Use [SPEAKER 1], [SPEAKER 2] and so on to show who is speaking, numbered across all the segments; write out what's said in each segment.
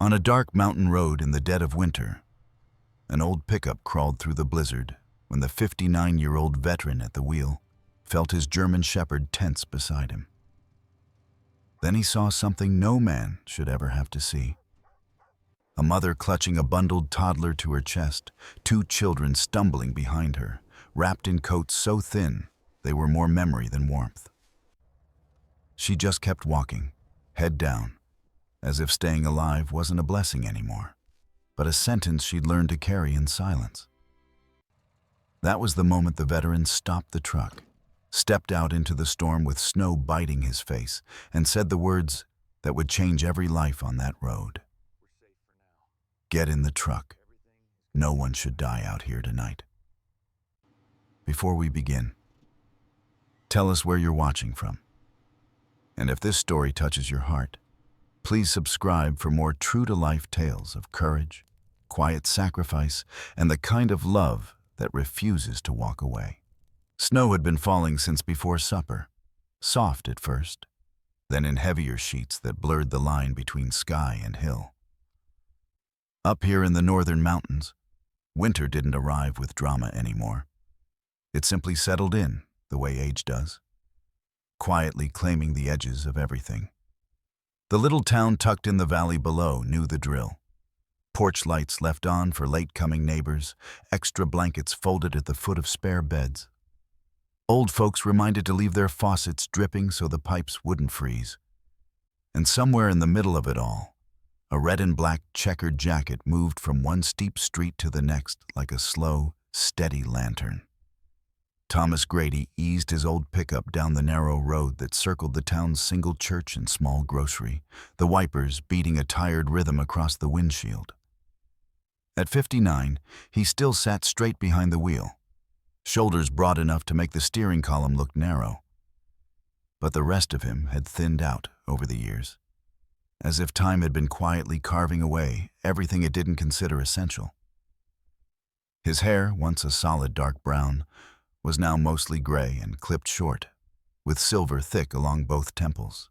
[SPEAKER 1] On a dark mountain road in the dead of winter, an old pickup crawled through the blizzard when the 59-year-old veteran at the wheel felt his German shepherd tense beside him. Then he saw something no man should ever have to see. A mother clutching a bundled toddler to her chest, two children stumbling behind her, wrapped in coats so thin they were more memory than warmth. She just kept walking, head down, as if staying alive wasn't a blessing anymore, but a sentence she'd learned to carry in silence. That was the moment the veteran stopped the truck, stepped out into the storm with snow biting his face, and said the words that would change every life on that road. "Get in the truck. No one should die out here tonight." Before we begin, tell us where you're watching from. And if this story touches your heart, please subscribe for more true-to-life tales of courage, quiet sacrifice, and the kind of love that refuses to walk away. Snow had been falling since before supper, soft at first, then in heavier sheets that blurred the line between sky and hill. Up here in the northern mountains, winter didn't arrive with drama anymore. It simply settled in the way age does, quietly claiming the edges of everything. The little town tucked in the valley below knew the drill. Porch lights left on for late-coming neighbors, extra blankets folded at the foot of spare beds. Old folks reminded to leave their faucets dripping so the pipes wouldn't freeze. And somewhere in the middle of it all, a red and black checkered jacket moved from one steep street to the next like a slow, steady lantern. Thomas Grady eased his old pickup down the narrow road that circled the town's single church and small grocery, the wipers beating a tired rhythm across the windshield. At 59, he still sat straight behind the wheel, shoulders broad enough to make the steering column look narrow. But the rest of him had thinned out over the years, as if time had been quietly carving away everything it didn't consider essential. His hair, once a solid dark brown, was now mostly gray and clipped short, with silver thick along both temples.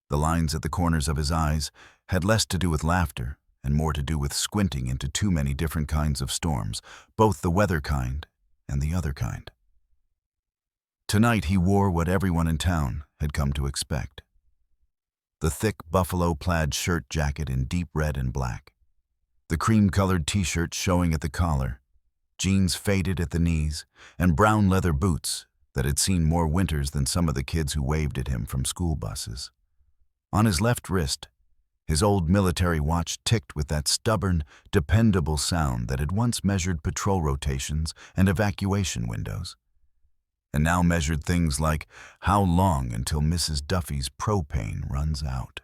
[SPEAKER 1] The lines at the corners of his eyes had less to do with laughter and more to do with squinting into too many different kinds of storms, both the weather kind and the other kind. Tonight he wore what everyone in town had come to expect. The thick buffalo plaid shirt jacket in deep red and black, the cream-colored t-shirt showing at the collar, jeans faded at the knees, and brown leather boots that had seen more winters than some of the kids who waved at him from school buses. On his left wrist, his old military watch ticked with that stubborn, dependable sound that had once measured patrol rotations and evacuation windows, and now measured things like how long until Mrs. Duffy's propane runs out.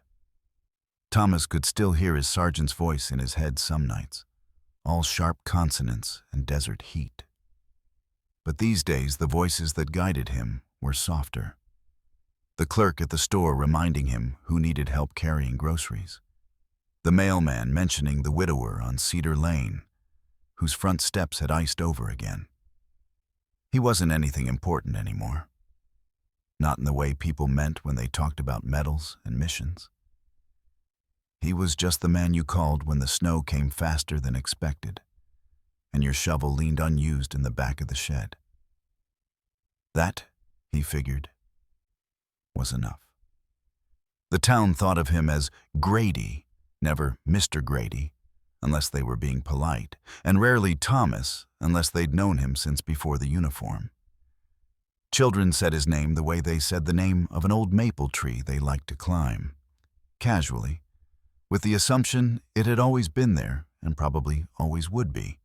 [SPEAKER 1] Thomas could still hear his sergeant's voice in his head some nights, all sharp consonants and desert heat. But these days the voices that guided him were softer. The clerk at the store reminding him who needed help carrying groceries. The mailman mentioning the widower on Cedar Lane, whose front steps had iced over again. He wasn't anything important anymore. Not in the way people meant when they talked about medals and missions. He was just the man you called when the snow came faster than expected, and your shovel leaned unused in the back of the shed. That, he figured, was enough. The town thought of him as Grady, never Mr. Grady, unless they were being polite, and rarely Thomas, unless they'd known him since before the uniform. Children said his name the way they said the name of an old maple tree they liked to climb, casually, with the assumption it had always been there and probably always would be.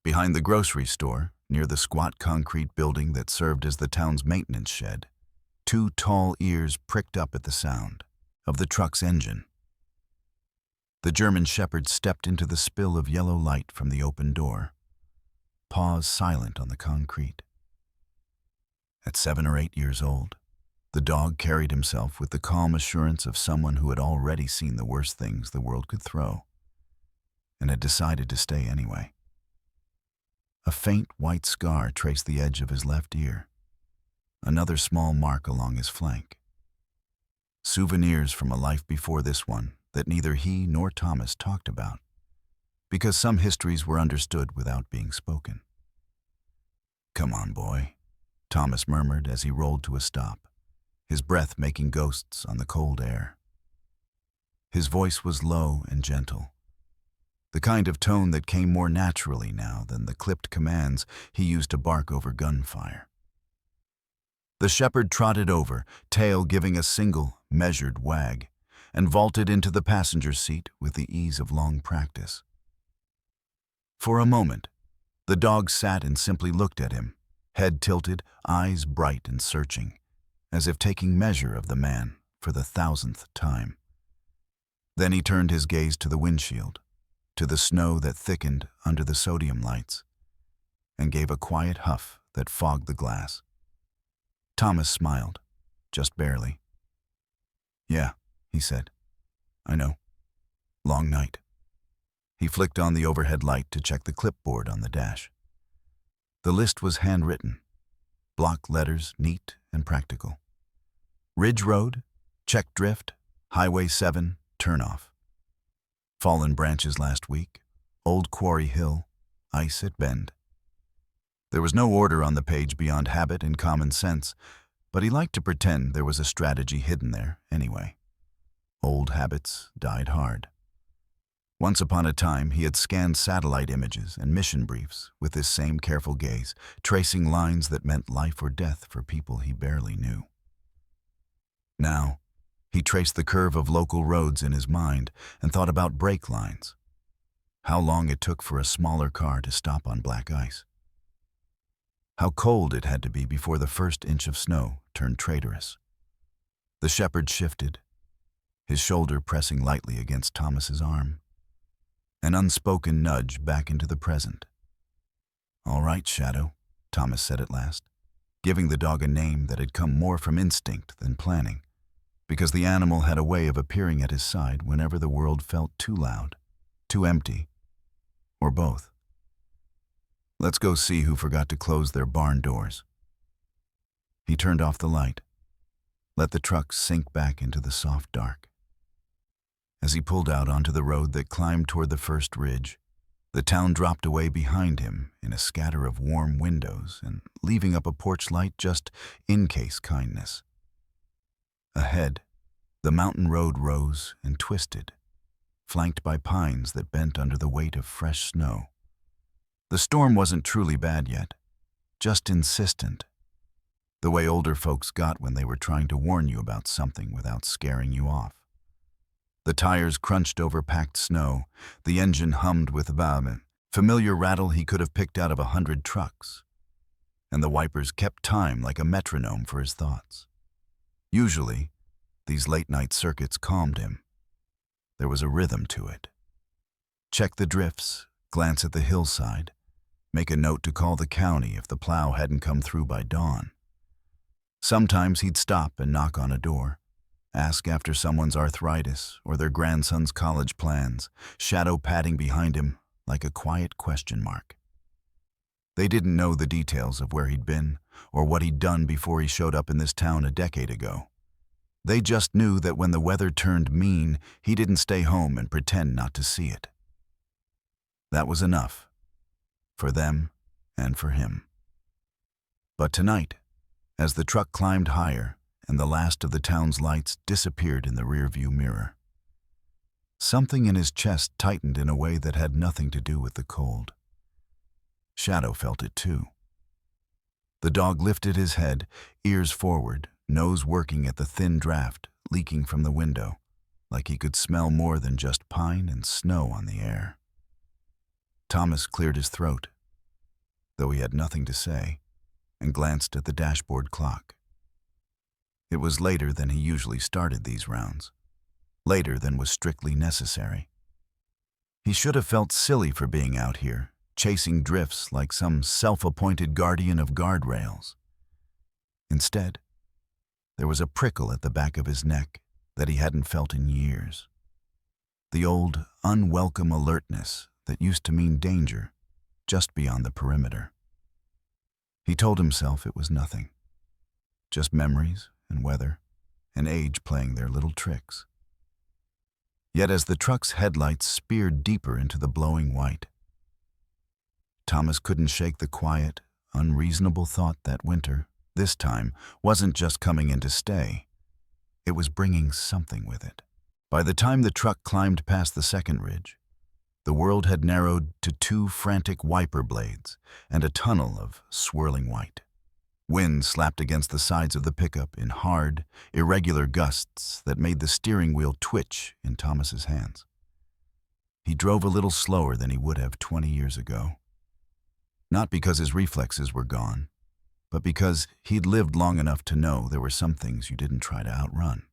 [SPEAKER 1] Behind the grocery store, near the squat concrete building that served as the town's maintenance shed, two tall ears pricked up at the sound of the truck's engine. The German shepherd stepped into the spill of yellow light from the open door, paws silent on the concrete. At 7 or 8 years old, the dog carried himself with the calm assurance of someone who had already seen the worst things the world could throw, and had decided to stay anyway. A faint white scar traced the edge of his left ear, another small mark along his flank. Souvenirs from a life before this one that neither he nor Thomas talked about, because some histories were understood without being spoken. "Come on, boy," Thomas murmured as he rolled to a stop, his breath making ghosts on the cold air. His voice was low and gentle, the kind of tone that came more naturally now than the clipped commands he used to bark over gunfire. The shepherd trotted over, tail giving a single, measured wag, and vaulted into the passenger seat with the ease of long practice. For a moment, the dog sat and simply looked at him, head tilted, eyes bright and searching, as if taking measure of the man for the 1,000th time. Then he turned his gaze to the windshield, to the snow that thickened under the sodium lights, and gave a quiet huff that fogged the glass. Thomas smiled, just barely. "Yeah," he said. "I know. Long night." He flicked on the overhead light to check the clipboard on the dash. The list was handwritten, block letters neat and practical. Ridge Road, check drift, Highway 7, turnoff. Fallen branches last week, Old Quarry Hill, ice at Bend. There was no order on the page beyond habit and common sense, but he liked to pretend there was a strategy hidden there anyway. Old habits died hard. Once upon a time, he had scanned satellite images and mission briefs with this same careful gaze, tracing lines that meant life or death for people he barely knew. Now, he traced the curve of local roads in his mind and thought about brake lines. How long it took for a smaller car to stop on black ice. How cold it had to be before the first inch of snow turned traitorous. The shepherd shifted, his shoulder pressing lightly against Thomas's arm. An unspoken nudge back into the present. "All right, Shadow," Thomas said at last, giving the dog a name that had come more from instinct than planning, because the animal had a way of appearing at his side whenever the world felt too loud, too empty, or both. "Let's go see who forgot to close their barn doors." He turned off the light, let the truck sink back into the soft dark. As he pulled out onto the road that climbed toward the first ridge, the town dropped away behind him in a scatter of warm windows and leaving up a porch light just in case kindness. Ahead, the mountain road rose and twisted, flanked by pines that bent under the weight of fresh snow. The storm wasn't truly bad yet, just insistent, the way older folks got when they were trying to warn you about something without scaring you off. The tires crunched over packed snow, the engine hummed with a familiar rattle he could have picked out of 100 trucks, and the wipers kept time like a metronome for his thoughts. Usually, these late-night circuits calmed him. There was a rhythm to it. Check the drifts, glance at the hillside, make a note to call the county if the plow hadn't come through by dawn. Sometimes he'd stop and knock on a door, ask after someone's arthritis or their grandson's college plans, shadow padding behind him like a quiet question mark. They didn't know the details of where he'd been or what he'd done before he showed up in this town a decade ago. They just knew that when the weather turned mean, he didn't stay home and pretend not to see it. That was enough, for them and for him. But tonight, as the truck climbed higher and the last of the town's lights disappeared in the rearview mirror, something in his chest tightened in a way that had nothing to do with the cold. Shadow felt it too. The dog lifted his head, ears forward, nose working at the thin draft leaking from the window, like he could smell more than just pine and snow on the air. Thomas cleared his throat, though he had nothing to say, and glanced at the dashboard clock. It was later than he usually started these rounds, later than was strictly necessary. He should have felt silly for being out here, chasing drifts like some self-appointed guardian of guardrails. Instead, there was a prickle at the back of his neck that he hadn't felt in years. The old, unwelcome alertness that used to mean danger just beyond the perimeter. He told himself it was nothing, just memories and weather and age playing their little tricks. Yet as the truck's headlights speared deeper into the blowing white, Thomas couldn't shake the quiet, unreasonable thought that winter, this time, wasn't just coming in to stay. It was bringing something with it. By the time the truck climbed past the second ridge, the world had narrowed to two frantic wiper blades and a tunnel of swirling white. Wind slapped against the sides of the pickup in hard, irregular gusts that made the steering wheel twitch in Thomas's hands. He drove a little slower than he would have 20 years ago. Not because his reflexes were gone, but because he'd lived long enough to know there were some things you didn't try to outrun.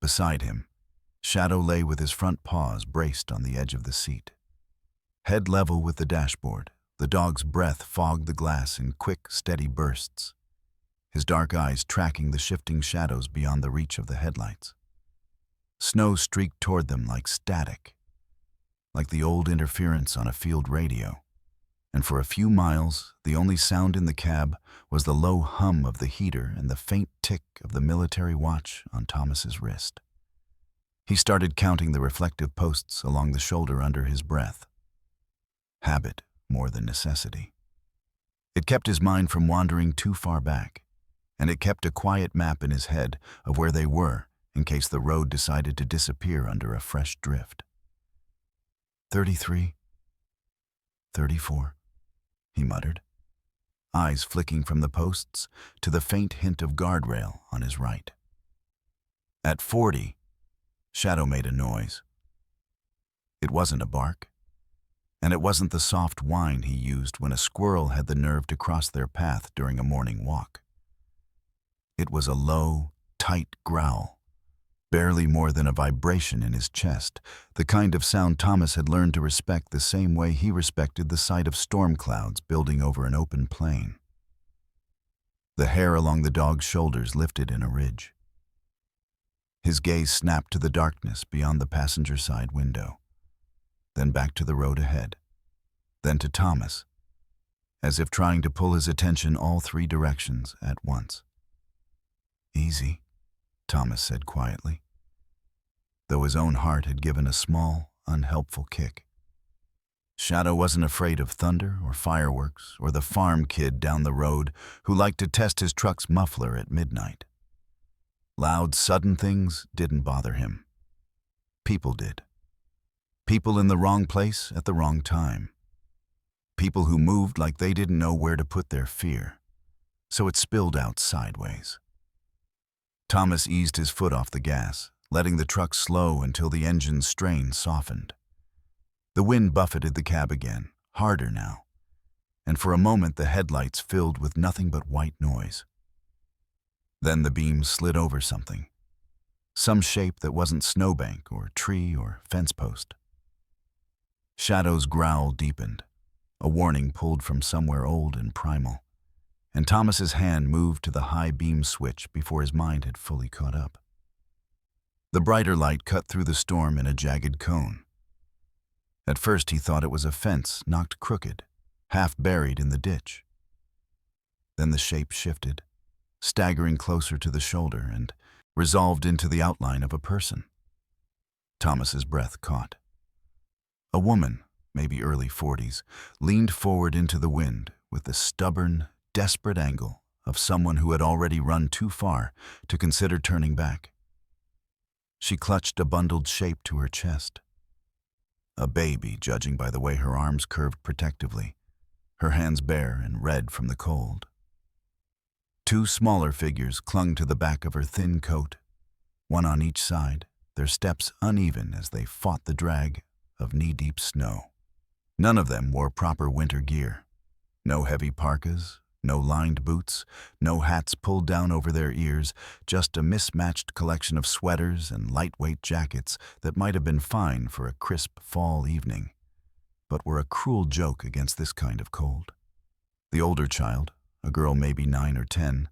[SPEAKER 1] Beside him, Shadow lay with his front paws braced on the edge of the seat. Head level with the dashboard, the dog's breath fogged the glass in quick, steady bursts, his dark eyes tracking the shifting shadows beyond the reach of the headlights. Snow streaked toward them like static, like the old interference on a field radio, and for a few miles, the only sound in the cab was the low hum of the heater and the faint tick of the military watch on Thomas's wrist. He started counting the reflective posts along the shoulder under his breath. Habit more than necessity. It kept his mind from wandering too far back, and it kept a quiet map in his head of where they were in case the road decided to disappear under a fresh drift. 33, 34, he muttered, eyes flicking from the posts to the faint hint of guardrail on his right. At 40, Shadow made a noise. It wasn't a bark, and it wasn't the soft whine he used when a squirrel had the nerve to cross their path during a morning walk. It was a low, tight growl, barely more than a vibration in his chest, the kind of sound Thomas had learned to respect the same way he respected the sight of storm clouds building over an open plain. The hair along the dog's shoulders lifted in a ridge. His gaze snapped to the darkness beyond the passenger side window, then back to the road ahead, then to Thomas, as if trying to pull his attention all three directions at once. "Easy," Thomas said quietly, though his own heart had given a small, unhelpful kick. Shadow wasn't afraid of thunder or fireworks or the farm kid down the road who liked to test his truck's muffler at midnight. Loud, sudden things didn't bother him. People did. People in the wrong place at the wrong time. People who moved like they didn't know where to put their fear, so it spilled out sideways. Thomas eased his foot off the gas, letting the truck slow until the engine's strain softened. The wind buffeted the cab again, harder now, and for a moment the headlights filled with nothing but white noise. Then the beam slid over something, some shape that wasn't snowbank or tree or fence post. Shadow's growl deepened, a warning pulled from somewhere old and primal, and Thomas's hand moved to the high beam switch before his mind had fully caught up. The brighter light cut through the storm in a jagged cone. At first he thought it was a fence knocked crooked, half buried in the ditch. Then the shape shifted, staggering closer to the shoulder and resolved into the outline of a person. Thomas's breath caught. A woman, maybe early 40s, leaned forward into the wind with the stubborn, desperate angle of someone who had already run too far to consider turning back. She clutched a bundled shape to her chest. A baby, judging by the way her arms curved protectively, her hands bare and red from the cold. Two smaller figures clung to the back of her thin coat, one on each side, their steps uneven as they fought the drag of knee-deep snow. None of them wore proper winter gear. No heavy parkas, no lined boots, no hats pulled down over their ears, just a mismatched collection of sweaters and lightweight jackets that might have been fine for a crisp fall evening, but were a cruel joke against this kind of cold. The older child, a girl maybe 9 or 10,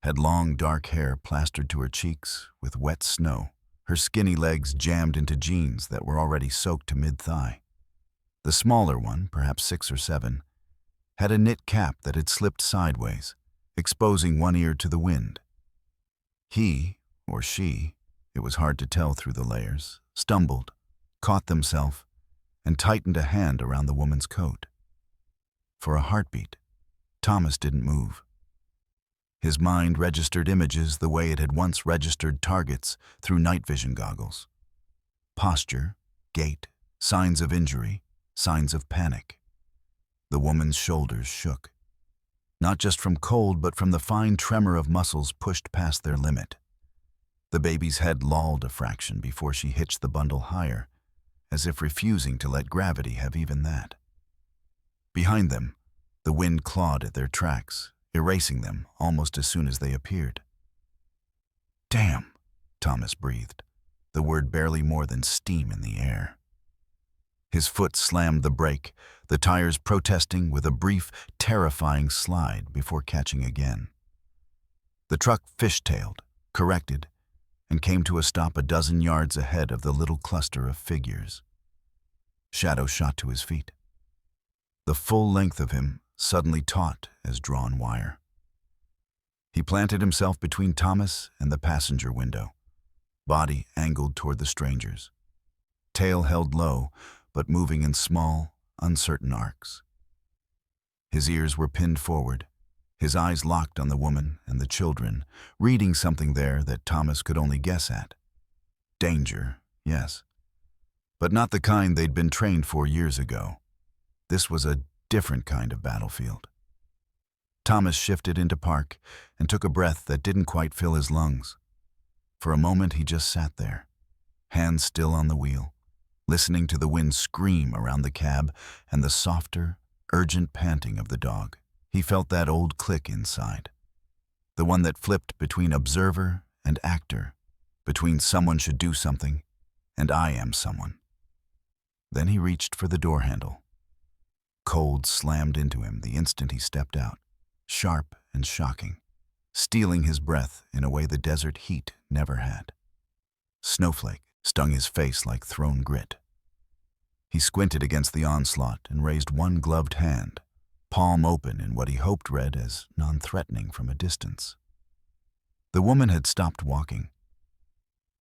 [SPEAKER 1] had long dark hair plastered to her cheeks with wet snow, her skinny legs jammed into jeans that were already soaked to mid-thigh. The smaller one, perhaps 6 or 7, had a knit cap that had slipped sideways, exposing one ear to the wind. He, or she, It was hard to tell through the layers, stumbled, caught themselves, and tightened a hand around the woman's coat. For a heartbeat, Thomas didn't move. His mind registered images the way it had once registered targets through night vision goggles. Posture, gait, signs of injury, signs of panic. The woman's shoulders shook, not just from cold but from the fine tremor of muscles pushed past their limit. The baby's head lolled a fraction before she hitched the bundle higher, as if refusing to let gravity have even that. Behind them, the wind clawed at their tracks, erasing them almost as soon as they appeared. "Damn," Thomas breathed, the word barely more than steam in the air. His foot slammed the brake, the tires protesting with a brief, terrifying slide before catching again. The truck fishtailed, corrected, and came to a stop a dozen yards ahead of the little cluster of figures. Shadow shot to his feet. The full length of him suddenly taut as drawn wire. He planted himself between Thomas and the passenger window, body angled toward the strangers, tail held low but moving in small, uncertain arcs. His ears were pinned forward, his eyes locked on the woman and the children, reading something there that Thomas could only guess at. Danger, yes, but not the kind they'd been trained for years ago. This was a different kind of battlefield. Thomas shifted into park and took a breath that didn't quite fill his lungs. For a moment he just sat there, hands still on the wheel, listening to the wind scream around the cab and the softer, urgent panting of the dog. He felt that old click inside, the one that flipped between observer and actor, between someone should do something and I am someone. Then he reached for the door handle. Cold slammed into him the instant he stepped out, sharp and shocking, stealing his breath in a way the desert heat never had. Snowflake stung his face like thrown grit. He squinted against the onslaught and raised one gloved hand, palm open in what he hoped read as non-threatening from a distance. The woman had stopped walking.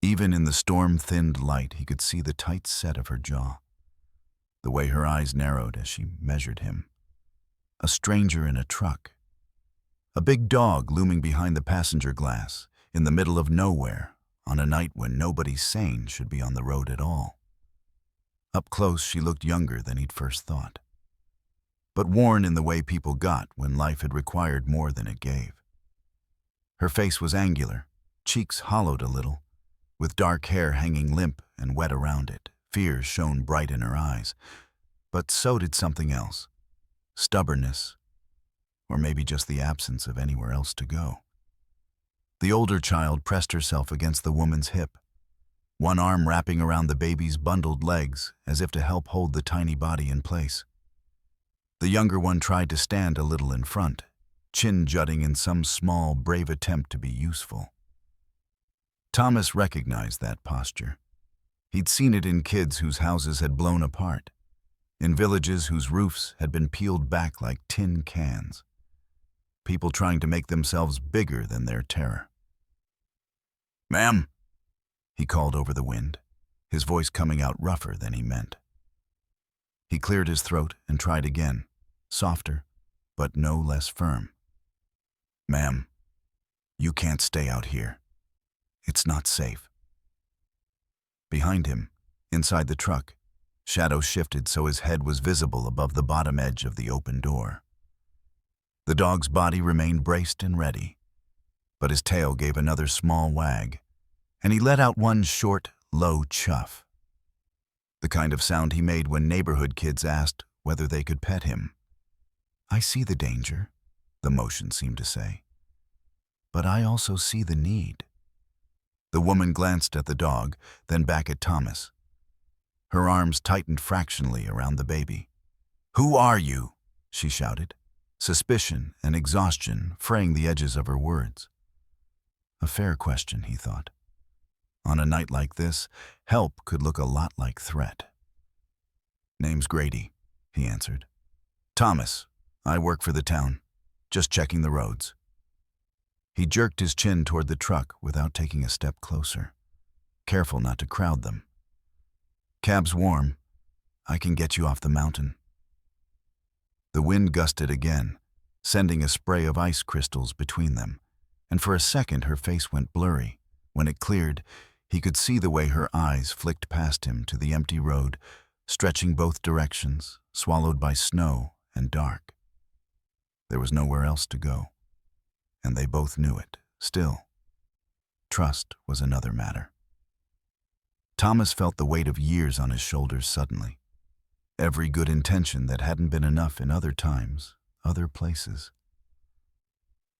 [SPEAKER 1] Even in the storm-thinned light, he could see the tight set of her jaw, the way her eyes narrowed as she measured him. A stranger in a truck. A big dog looming behind the passenger glass, in the middle of nowhere, on a night when nobody sane should be on the road at all. Up close, she looked younger than he'd first thought, but worn in the way people got when life had required more than it gave. Her face was angular, cheeks hollowed a little, with dark hair hanging limp and wet around it. Fear shone bright in her eyes, but so did something else. Stubbornness, or maybe just the absence of anywhere else to go. The older child pressed herself against the woman's hip, one arm wrapping around the baby's bundled legs as if to help hold the tiny body in place. The younger one tried to stand a little in front, chin jutting in some small, brave attempt to be useful. Thomas recognized that posture. He'd seen it in kids whose houses had blown apart, in villages whose roofs had been peeled back like tin cans. People trying to make themselves bigger than their terror. "Ma'am," he called over the wind, his voice coming out rougher than he meant. He cleared his throat and tried again, softer, but no less firm. "Ma'am, you can't stay out here. It's not safe." Behind him, inside the truck, Shadow shifted so his head was visible above the bottom edge of the open door. The dog's body remained braced and ready, but his tail gave another small wag, and he let out one short, low chuff. The kind of sound he made when neighborhood kids asked whether they could pet him. "I see the danger," the motion seemed to say, "but I also see the need." The woman glanced at the dog, then back at Thomas. Her arms tightened fractionally around the baby. "Who are you?" she shouted, suspicion and exhaustion fraying the edges of her words. A fair question, he thought. On a night like this, help could look a lot like threat. "Name's Grady," he answered. "Thomas. I work for the town. Just checking the roads." He jerked his chin toward the truck without taking a step closer. careful not to crowd them. "Cab's warm. I can get you off the mountain." The wind gusted again, sending a spray of ice crystals between them, and for a second her face went blurry. When it cleared, he could see the way her eyes flicked past him to the empty road, stretching both directions, swallowed by snow and dark. There was nowhere else to go, and they both knew it. Still, trust was another matter. Thomas felt the weight of years on his shoulders suddenly. Every good intention that hadn't been enough in other times, other places.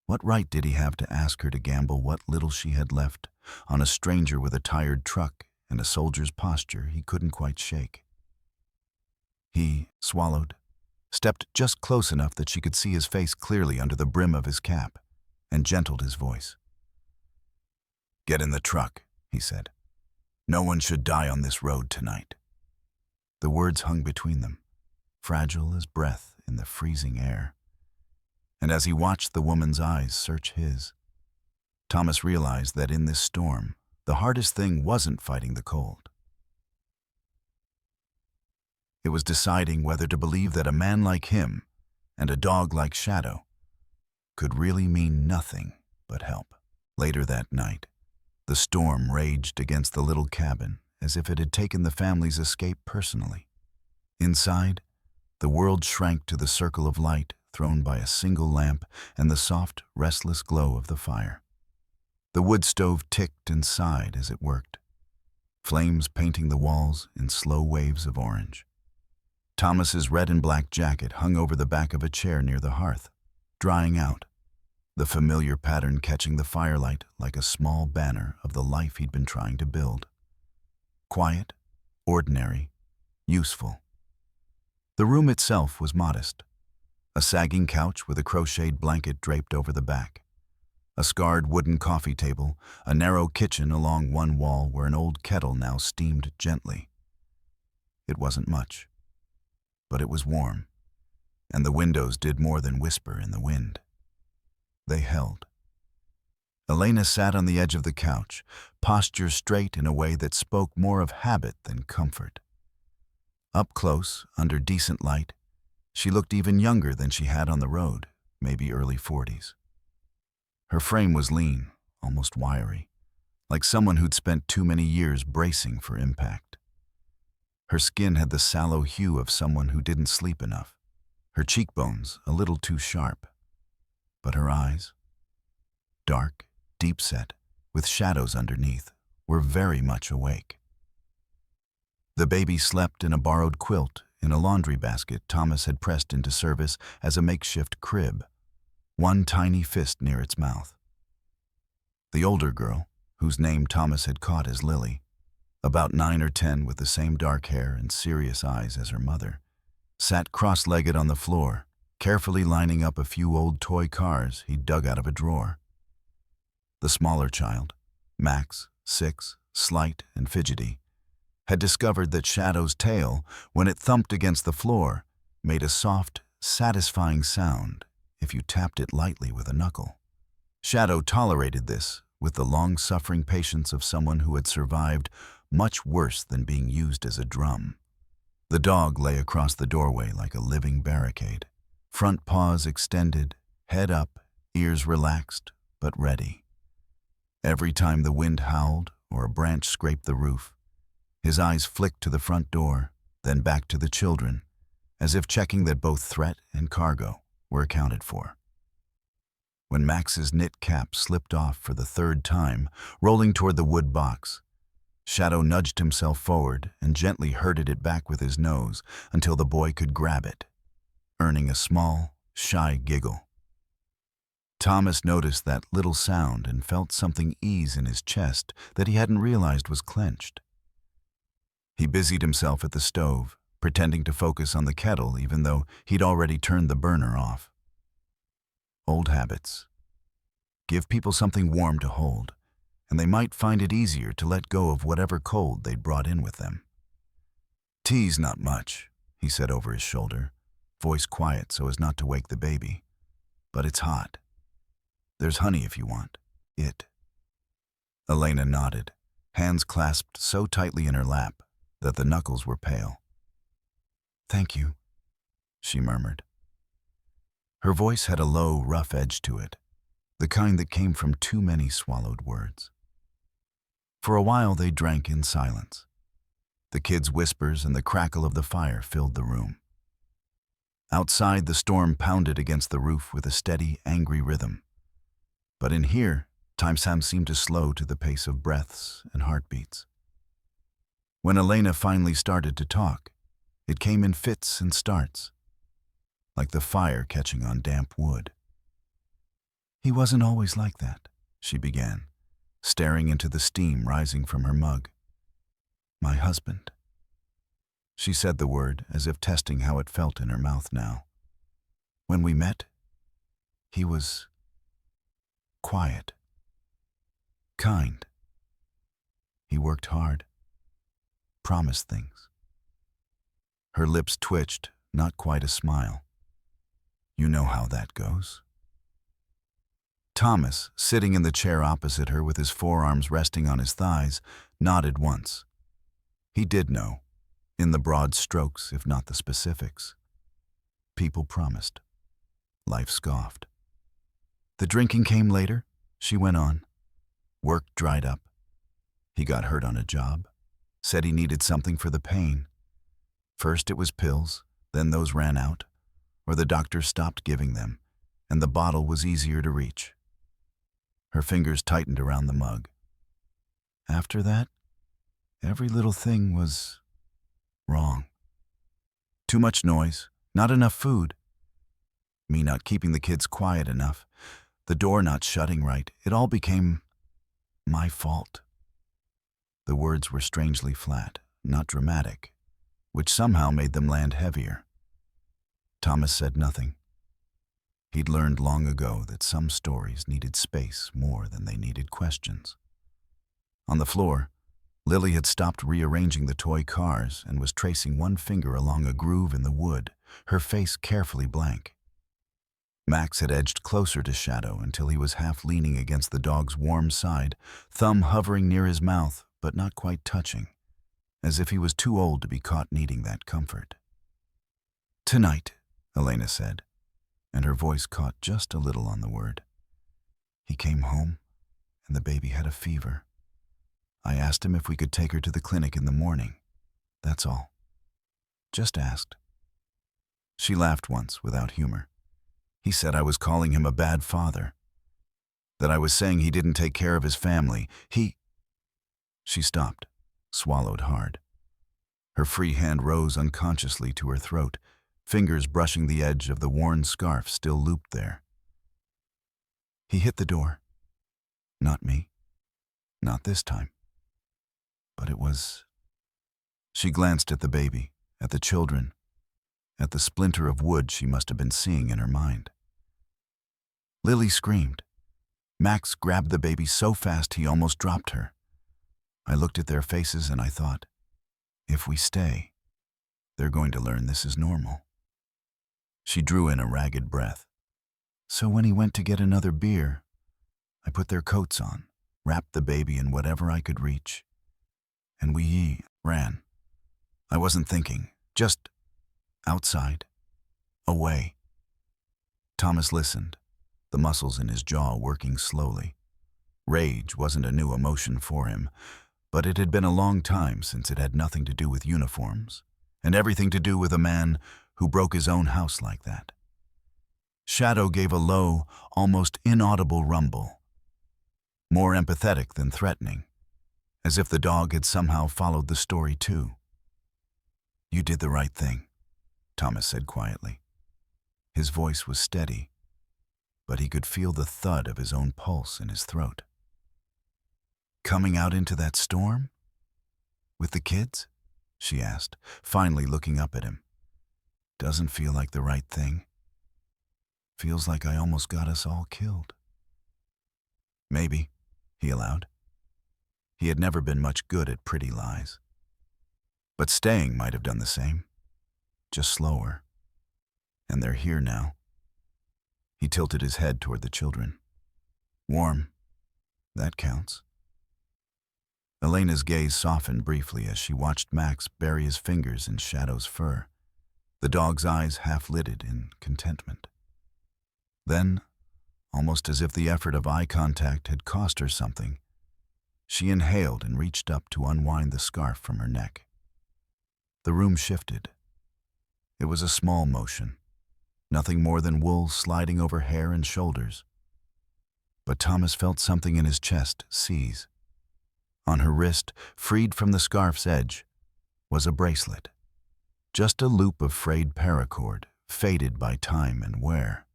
[SPEAKER 1] What right did he have to ask her to gamble what little she had left on a stranger with a tired truck and a soldier's posture he couldn't quite shake? He swallowed, stepped just close enough that she could see his face clearly under the brim of his cap, and gentled his voice. "Get in the truck," he said. "No one should die on this road tonight." The words hung between them, fragile as breath in the freezing air. And as he watched the woman's eyes search his, Thomas realized that in this storm, the hardest thing wasn't fighting the cold. It was deciding whether to believe that a man like him and a dog like Shadow could really mean nothing but help. Later that night, the storm raged against the little cabin as if it had taken the family's escape personally. Inside, the world shrank to the circle of light thrown by a single lamp and the soft, restless glow of the fire. The wood stove ticked and sighed as it worked, flames painting the walls in slow waves of orange. Thomas's red and black jacket hung over the back of a chair near the hearth, drying out, the familiar pattern catching the firelight like a small banner of the life he'd been trying to build. Quiet, ordinary, useful. The room itself was modest. A sagging couch with a crocheted blanket draped over the back. A scarred wooden coffee table, a narrow kitchen along one wall where an old kettle now steamed gently. It wasn't much, but it was warm, and the windows did more than whisper in the wind. They held. Elena sat on the edge of the couch, posture straight in a way that spoke more of habit than comfort. Up close, under decent light, she looked even younger than she had on the road, maybe early 40s. Her frame was lean, almost wiry, like someone who'd spent too many years bracing for impact. Her skin had the sallow hue of someone who didn't sleep enough, her cheekbones a little too sharp. But her eyes, dark, deep-set, with shadows underneath, were very much awake. The baby slept in a borrowed quilt in a laundry basket Thomas had pressed into service as a makeshift crib, one tiny fist near its mouth. The older girl, whose name Thomas had caught as Lily, about 9 or 10 with the same dark hair and serious eyes as her mother, sat cross-legged on the floor, carefully lining up a few old toy cars he'd dug out of a drawer. The smaller child, Max, 6, slight and fidgety, had discovered that Shadow's tail, when it thumped against the floor, made a soft, satisfying sound if you tapped it lightly with a knuckle. Shadow tolerated this with the long-suffering patience of someone who had survived much worse than being used as a drum. The dog lay across the doorway like a living barricade, front paws extended, head up, ears relaxed, but ready. Every time the wind howled or a branch scraped the roof, his eyes flicked to the front door, then back to the children, as if checking that both threat and cargo were accounted for. When Max's knit cap slipped off for the 3rd time, rolling toward the wood box, Shadow nudged himself forward and gently herded it back with his nose until the boy could grab it, earning a small, shy giggle. Thomas noticed that little sound and felt something ease in his chest that he hadn't realized was clenched. He busied himself at the stove, pretending to focus on the kettle even though he'd already turned the burner off. Old habits. Give people something warm to hold, and they might find it easier to let go of whatever cold they'd brought in with them. "Tea's not much," he said over his shoulder, voice quiet so as not to wake the baby. "But it's hot. There's honey if you want it." Elena nodded, hands clasped so tightly in her lap that the knuckles were pale. "Thank you," she murmured. Her voice had a low, rough edge to it, the kind that came from too many swallowed words. For a while they drank in silence. The kids' whispers and the crackle of the fire filled the room. Outside, the storm pounded against the roof with a steady, angry rhythm. But in here, time seemed to slow to the pace of breaths and heartbeats. When Elena finally started to talk, it came in fits and starts, like the fire catching on damp wood. "He wasn't always like that," she began, staring into the steam rising from her mug. "My husband." She said the word as if testing how it felt in her mouth now. "When we met, he was quiet, kind. He worked hard, promised things." Her lips twitched, not quite a smile. "You know how that goes." Thomas, sitting in the chair opposite her with his forearms resting on his thighs, nodded once. He did know, in the broad strokes if not the specifics. People promised. Life scoffed. "The drinking came later," she went on. "Work dried up. He got hurt on a job. Said he needed something for the pain. First it was pills, then those ran out, or the doctor stopped giving them, and the bottle was easier to reach." Her fingers tightened around the mug. "After that, every little thing was wrong. Too much noise, not enough food. Me not keeping the kids quiet enough, the door not shutting right. It all became my fault." The words were strangely flat, not dramatic, which somehow made them land heavier. Thomas said nothing. He'd learned long ago that some stories needed space more than they needed questions. On the floor, Lily had stopped rearranging the toy cars and was tracing one finger along a groove in the wood, her face carefully blank. Max had edged closer to Shadow until he was half leaning against the dog's warm side, thumb hovering near his mouth but not quite touching, as if he was too old to be caught needing that comfort. "Tonight," Elena said, and her voice caught just a little on the word. "He came home, and the baby had a fever. I asked him if we could take her to the clinic in the morning. That's all. Just asked." She laughed once without humor. "He said I was calling him a bad father, that I was saying he didn't take care of his family. She stopped, swallowed hard. Her free hand rose unconsciously to her throat, fingers brushing the edge of the worn scarf still looped there. "He hit the door. Not me. Not this time. But it was..." She glanced at the baby, at the children, at the splinter of wood she must have been seeing in her mind. Lily screamed. Max grabbed the baby so fast he almost dropped her. I looked at their faces and I thought, if we stay, they're going to learn this is normal. She drew in a ragged breath. "So when he went to get another beer, I put their coats on, wrapped the baby in whatever I could reach, and we ran. I wasn't thinking, just outside, away." Thomas listened, the muscles in his jaw working slowly. Rage wasn't a new emotion for him, but it had been a long time since it had nothing to do with uniforms, and everything to do with a man who broke his own house like that. Shadow gave a low, almost inaudible rumble, more empathetic than threatening, as if the dog had somehow followed the story too. "You did the right thing," Thomas said quietly. His voice was steady, but he could feel the thud of his own pulse in his throat. "Coming out into that storm? With the kids?" she asked, finally looking up at him. "Doesn't feel like the right thing. Feels like I almost got us all killed." "Maybe," he allowed. He had never been much good at pretty lies. But staying might have done the same, just slower. And they're here now. He tilted his head toward the children. "Warm. That counts." Elena's gaze softened briefly as she watched Max bury his fingers in Shadow's fur, the dog's eyes half-lidded in contentment. Then, almost as if the effort of eye contact had cost her something, she inhaled and reached up to unwind the scarf from her neck. The room shifted. It was a small motion, nothing more than wool sliding over hair and shoulders. But Thomas felt something in his chest seize. On her wrist, freed from the scarf's edge, was a bracelet. Just a loop of frayed paracord, faded by time and wear.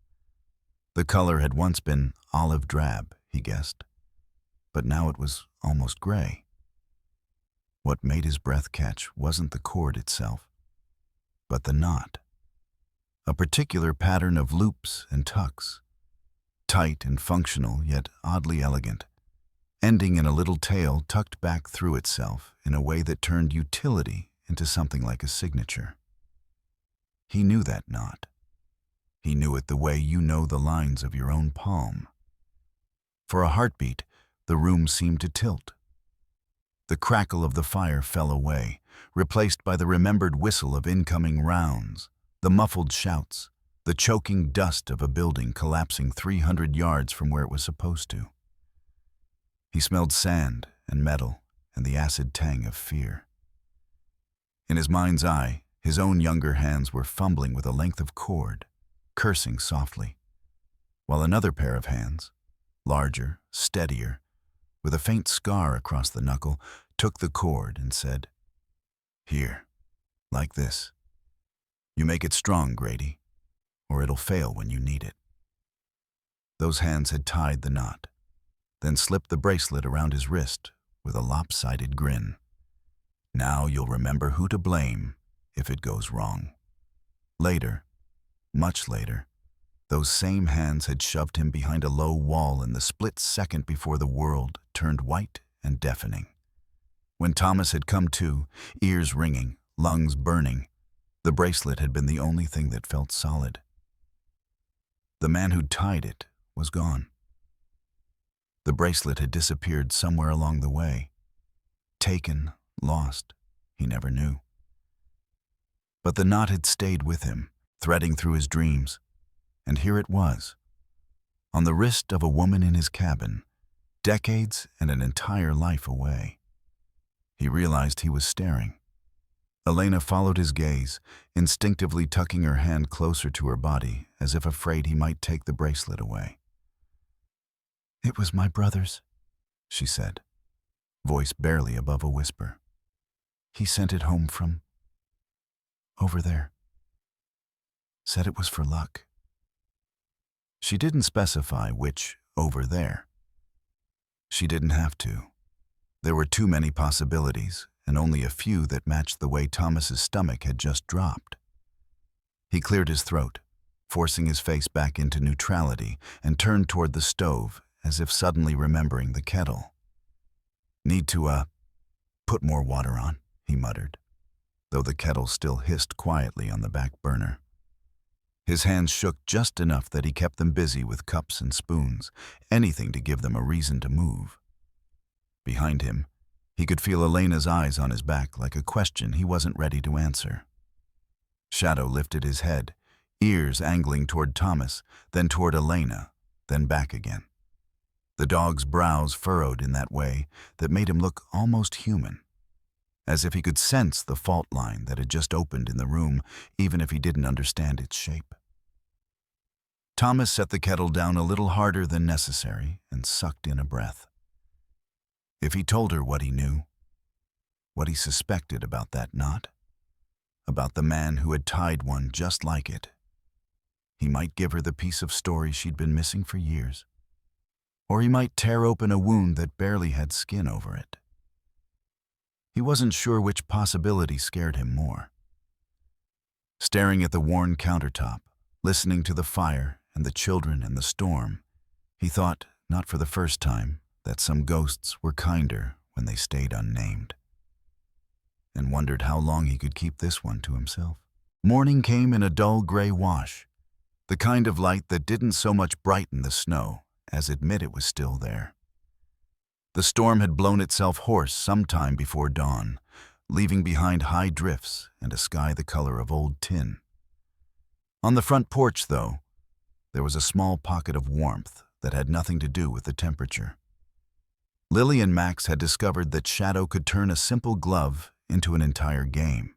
[SPEAKER 1] The color had once been olive drab, he guessed, but now it was almost gray. What made his breath catch wasn't the cord itself, but the knot. A particular pattern of loops and tucks, tight and functional yet oddly elegant, ending in a little tail tucked back through itself in a way that turned utility into something like a signature. He knew that knot. He knew it the way you know the lines of your own palm. For a heartbeat, the room seemed to tilt. The crackle of the fire fell away, replaced by the remembered whistle of incoming rounds, the muffled shouts, the choking dust of a building collapsing 300 yards from where it was supposed to. He smelled sand and metal and the acid tang of fear. In his mind's eye, his own younger hands were fumbling with a length of cord, cursing softly, while another pair of hands, larger, steadier, with a faint scar across the knuckle, took the cord and said, "Here, like this. You make it strong, Grady, or it'll fail when you need it." Those hands had tied the knot, then slipped the bracelet around his wrist with a lopsided grin. "Now you'll remember who to blame if it goes wrong." Later, much later, those same hands had shoved him behind a low wall in the split second before the world turned white and deafening. When Thomas had come to, ears ringing, lungs burning, the bracelet had been the only thing that felt solid. The man who'd tied it was gone. The bracelet had disappeared somewhere along the way. Taken, lost, he never knew. But the knot had stayed with him, threading through his dreams, and here it was, on the wrist of a woman in his cabin, decades and an entire life away. He realized he was staring. Elena followed his gaze, instinctively tucking her hand closer to her body, as if afraid he might take the bracelet away. "It was my brother's," she said, voice barely above a whisper. "He sent it home from over there. Said it was for luck." She didn't specify which over there. She didn't have to. There were too many possibilities, and only a few that matched the way Thomas's stomach had just dropped. He cleared his throat, forcing his face back into neutrality, and turned toward the stove, as if suddenly remembering the kettle. "Need to, put more water on," he muttered, though the kettle still hissed quietly on the back burner. His hands shook just enough that he kept them busy with cups and spoons, anything to give them a reason to move. Behind him, he could feel Elena's eyes on his back like a question he wasn't ready to answer. Shadow lifted his head, ears angling toward Thomas, then toward Elena, then back again. The dog's brows furrowed in that way that made him look almost human, as if he could sense the fault line that had just opened in the room, even if he didn't understand its shape. Thomas set the kettle down a little harder than necessary and sucked in a breath. If he told her what he knew, what he suspected about that knot, about the man who had tied one just like it, he might give her the piece of story she'd been missing for years. Or he might tear open a wound that barely had skin over it. He wasn't sure which possibility scared him more. Staring at the worn countertop, listening to the fire and the children and the storm, he thought, not for the first time, that some ghosts were kinder when they stayed unnamed, and wondered how long he could keep this one to himself. Morning came in a dull gray wash, the kind of light that didn't so much brighten the snow as admit it was still there. The storm had blown itself hoarse some time before dawn, leaving behind high drifts and a sky the color of old tin. On the front porch, though, there was a small pocket of warmth that had nothing to do with the temperature. Lily and Max had discovered that Shadow could turn a simple glove into an entire game.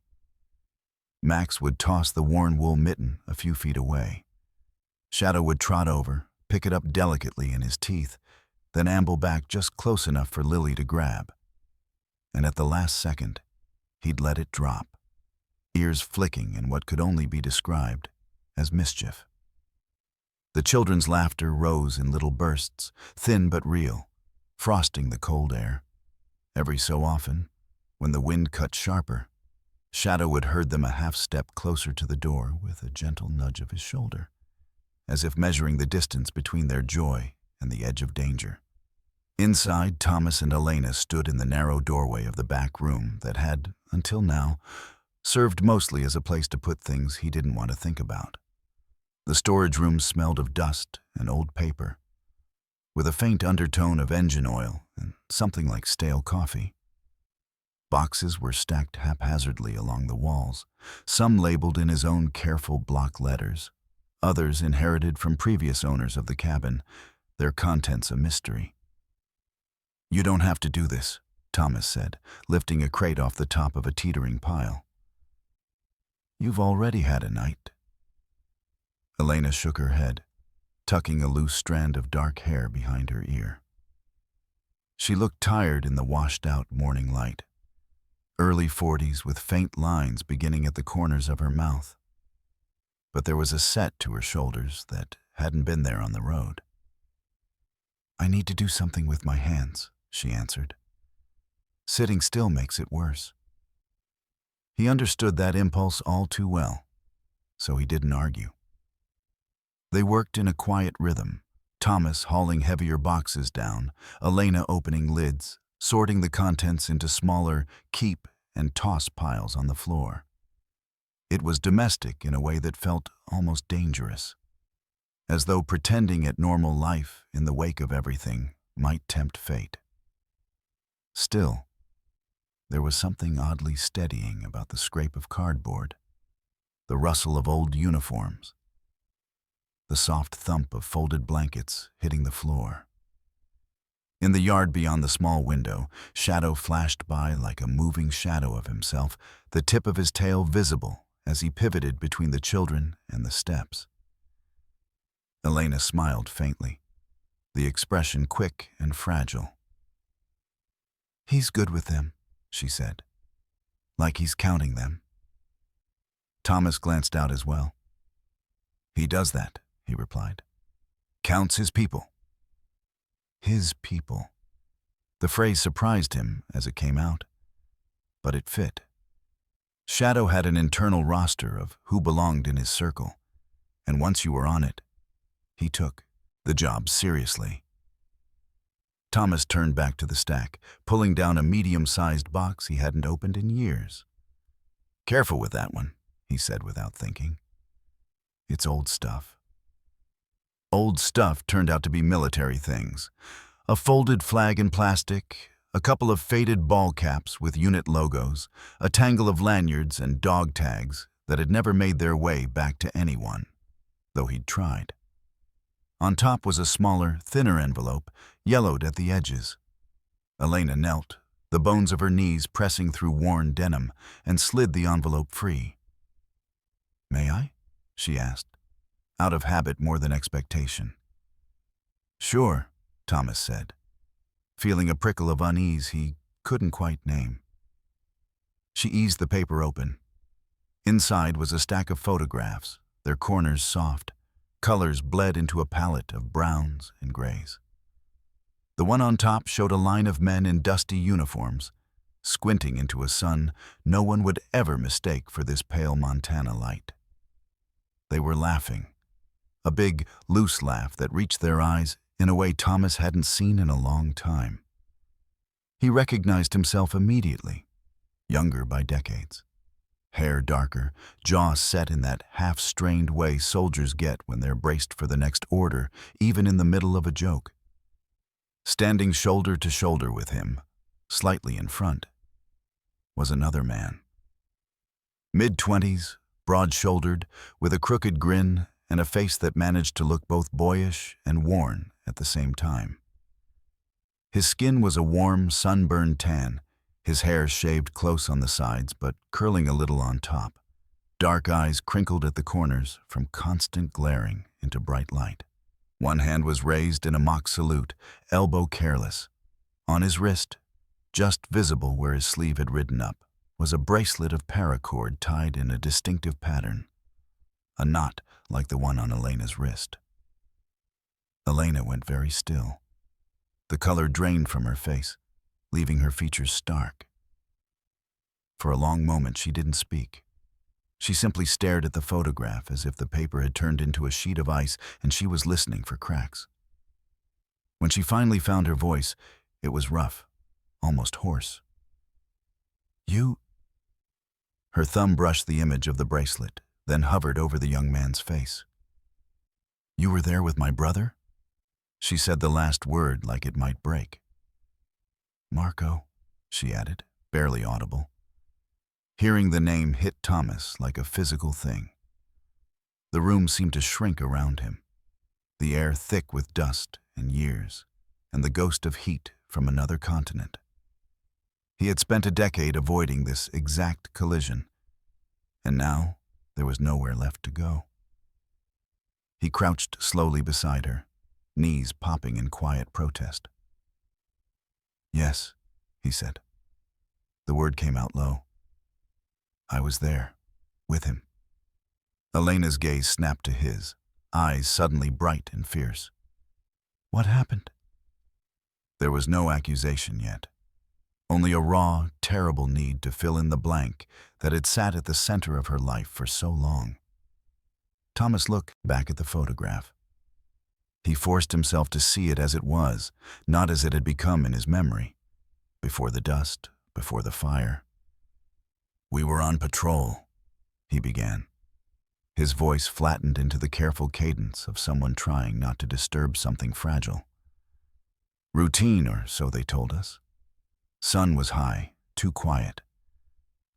[SPEAKER 1] Max would toss the worn wool mitten a few feet away. Shadow would trot over, pick it up delicately in his teeth, then amble back just close enough for Lily to grab. And at the last second, he'd let it drop, ears flicking in what could only be described as mischief. The children's laughter rose in little bursts, thin but real, frosting the cold air. Every so often, when the wind cut sharper, Shadow had heard them a half step closer to the door with a gentle nudge of his shoulder, as if measuring the distance between their joy and the edge of danger. Inside, Thomas and Elena stood in the narrow doorway of the back room that had, until now, served mostly as a place to put things he didn't want to think about. The storage room smelled of dust and old paper, with a faint undertone of engine oil and something like stale coffee. Boxes were stacked haphazardly along the walls, some labeled in his own careful block letters, others inherited from previous owners of the cabin, their contents a mystery. "You don't have to do this," Thomas said, lifting a crate off the top of a teetering pile. "You've already had a night." Elena shook her head, tucking a loose strand of dark hair behind her ear. She looked tired in the washed-out morning light, early 40s with faint lines beginning at the corners of her mouth. But there was a set to her shoulders that hadn't been there on the road. "I need to do something with my hands," she answered. "Sitting still makes it worse." He understood that impulse all too well, so he didn't argue. They worked in a quiet rhythm, Thomas hauling heavier boxes down, Elena opening lids, sorting the contents into smaller keep and toss piles on the floor. It was domestic in a way that felt almost dangerous, as though pretending at normal life in the wake of everything might tempt fate. Still, there was something oddly steadying about the scrape of cardboard, the rustle of old uniforms, the soft thump of folded blankets hitting the floor. In the yard beyond the small window, Shadow flashed by like a moving shadow of himself, the tip of his tail visible as he pivoted between the children and the steps. Elena smiled faintly, the expression quick and fragile. "He's good with them," she said, "like he's counting them." Thomas glanced out as well. "He does that," he replied. "Counts his people." His people. The phrase surprised him as it came out, but it fit. Shadow had an internal roster of who belonged in his circle, and once you were on it, he took the job seriously. Thomas turned back to the stack, pulling down a medium-sized box he hadn't opened in years. "Careful with that one," he said without thinking. "It's old stuff." Old stuff turned out to be military things. A folded flag in plastic, a couple of faded ball caps with unit logos, a tangle of lanyards and dog tags that had never made their way back to anyone, though he'd tried. On top was a smaller, thinner envelope, yellowed at the edges. Elena knelt, the bones of her knees pressing through worn denim, and slid the envelope free. "May I?" she asked, out of habit more than expectation. "Sure," Thomas said, feeling a prickle of unease he couldn't quite name. She eased the paper open. Inside was a stack of photographs, their corners soft, colors bled into a palette of browns and grays. The one on top showed a line of men in dusty uniforms, squinting into a sun no one would ever mistake for this pale Montana light. They were laughing, a big, loose laugh that reached their eyes in a way Thomas hadn't seen in a long time. He recognized himself immediately, younger by decades. Hair darker, jaw set in that half-strained way soldiers get when they're braced for the next order, even in the middle of a joke. Standing shoulder to shoulder with him, slightly in front, was another man. Mid-20s, broad-shouldered, with a crooked grin and a face that managed to look both boyish and worn at the same time. His skin was a warm, sunburned tan, his hair shaved close on the sides but curling a little on top, dark eyes crinkled at the corners from constant glaring into bright light. One hand was raised in a mock salute, elbow careless. On his wrist, just visible where his sleeve had ridden up, was a bracelet of paracord tied in a distinctive pattern, a knot like the one on Elena's wrist. Elena went very still. The color drained from her face, leaving her features stark. For a long moment she didn't speak. She simply stared at the photograph as if the paper had turned into a sheet of ice and she was listening for cracks. When she finally found her voice, it was rough, almost hoarse. "You?" Her thumb brushed the image of the bracelet, then hovered over the young man's face. "You were there with my brother?" She said the last word like it might break. "Marco," she added, barely audible. Hearing the name hit Thomas like a physical thing. The room seemed to shrink around him, the air thick with dust and years, and the ghost of heat from another continent. He had spent a decade avoiding this exact collision, and now there was nowhere left to go. He crouched slowly beside her, knees popping in quiet protest. "Yes," he said. The word came out low. "I was there, with him." Elena's gaze snapped to his, eyes suddenly bright and fierce. "What happened?" There was no accusation yet, only a raw, terrible need to fill in the blank that had sat at the center of her life for so long. Thomas looked back at the photograph. He forced himself to see it as it was, not as it had become in his memory, before the dust, before the fire. "We were on patrol," he began. His voice flattened into the careful cadence of someone trying not to disturb something fragile. "Routine, or so they told us. Sun was high, too quiet.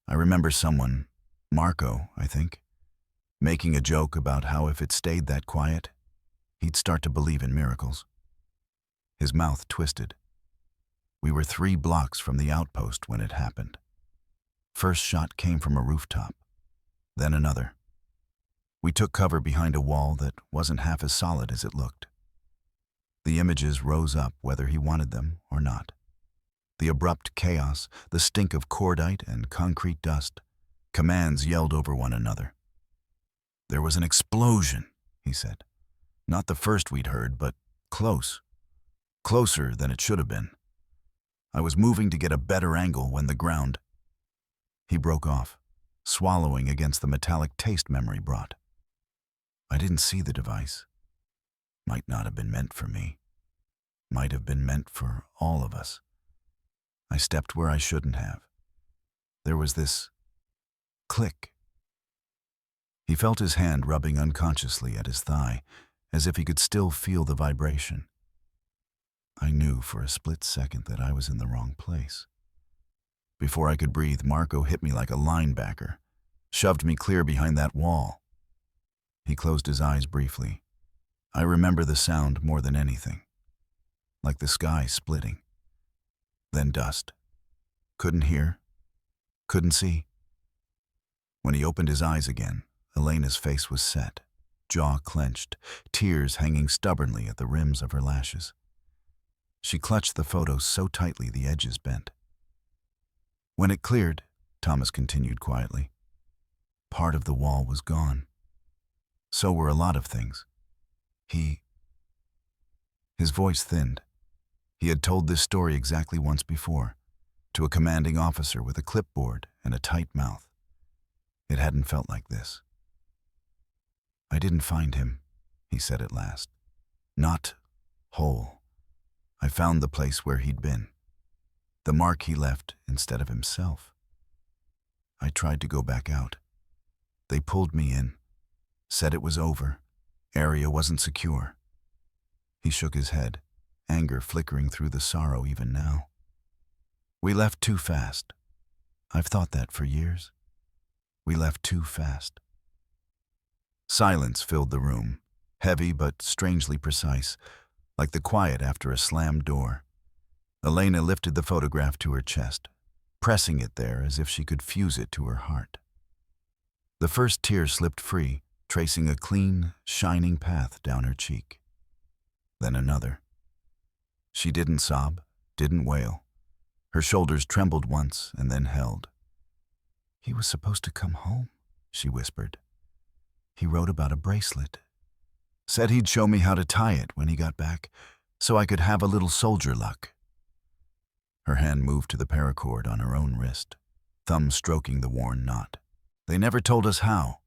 [SPEAKER 1] I remember someone, Marco, I think, making a joke about how if it stayed that quiet, he'd start to believe in miracles." His mouth twisted. "We were 3 blocks from the outpost when it happened. First shot came from a rooftop, then another. We took cover behind a wall that wasn't half as solid as it looked. The images rose up whether he wanted them or not. The abrupt chaos, the stink of cordite and concrete dust. Commands yelled over one another. There was an explosion, he said. Not the first we'd heard, but close. Closer than it should have been. I was moving to get a better angle when the ground... He broke off, swallowing against the metallic taste memory brought. I didn't see the device. Might not have been meant for me. Might have been meant for all of us. I stepped where I shouldn't have. There was this click. He felt his hand rubbing unconsciously at his thigh, as if he could still feel the vibration. I knew for a split second that I was in the wrong place. Before I could breathe, Marco hit me like a linebacker, shoved me clear behind that wall. He closed his eyes briefly. I remember the sound more than anything, like the sky splitting. Then dust. Couldn't hear, couldn't see. When he opened his eyes again, Elena's face was set, jaw clenched, tears hanging stubbornly at the rims of her lashes. She clutched the photo so tightly the edges bent. When it cleared, Thomas continued quietly, part of the wall was gone. So were a lot of things. His voice thinned. He had told this story exactly once before, to a commanding officer with a clipboard and a tight mouth. It hadn't felt like this. I didn't find him, he said at last. Not whole. I found the place where he'd been. The mark he left instead of himself. I tried to go back out. They pulled me in, said it was over, area wasn't secure. He shook his head. anger flickering through the sorrow even now. We left too fast. I've thought that for years. We left too fast. Silence filled the room, heavy but strangely precise, like the quiet after a slammed door. Elena lifted the photograph to her chest, pressing it there as if she could fuse it to her heart. The first tear slipped free, tracing a clean, shining path down her cheek. Then another. She didn't sob, didn't wail. Her shoulders trembled once and then held. "He was supposed to come home," she whispered. "He wrote about a bracelet. Said he'd show me how to tie it when he got back, so I could have a little soldier luck." Her hand moved to the paracord on her own wrist, thumb stroking the worn knot. "They never told us how.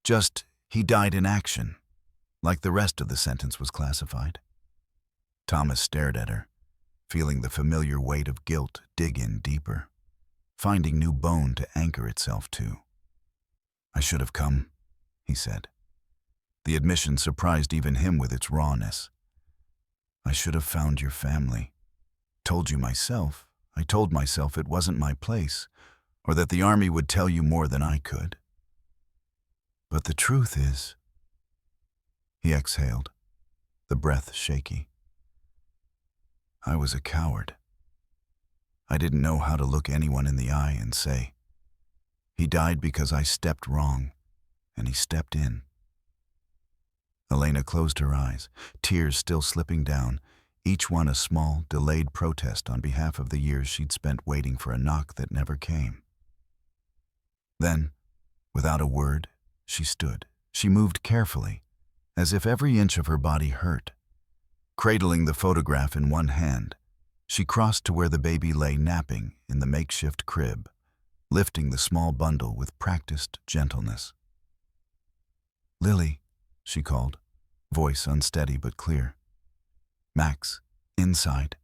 [SPEAKER 1] Just, he died in action," like the rest of the sentence was classified. Thomas stared at her, feeling the familiar weight of guilt dig in deeper, finding new bone to anchor itself to. "I should have come," he said. The admission surprised even him with its rawness. "I should have found your family. Told you myself. I told myself it wasn't my place, or that the army would tell you more than I could. But the truth is..." He exhaled, the breath shaky. "I was a coward. I didn't know how to look anyone in the eye and say, 'He died because I stepped wrong, and he stepped in.'" Elena closed her eyes, tears still slipping down, each one a small, delayed protest on behalf of the years she'd spent waiting for a knock that never came. Then, without a word, she stood. She moved carefully, as if every inch of her body hurt. Cradling the photograph in one hand, she crossed to where the baby lay napping in the makeshift crib, lifting the small bundle with practiced gentleness. "Lily," she called, voice unsteady but clear. "Max, inside."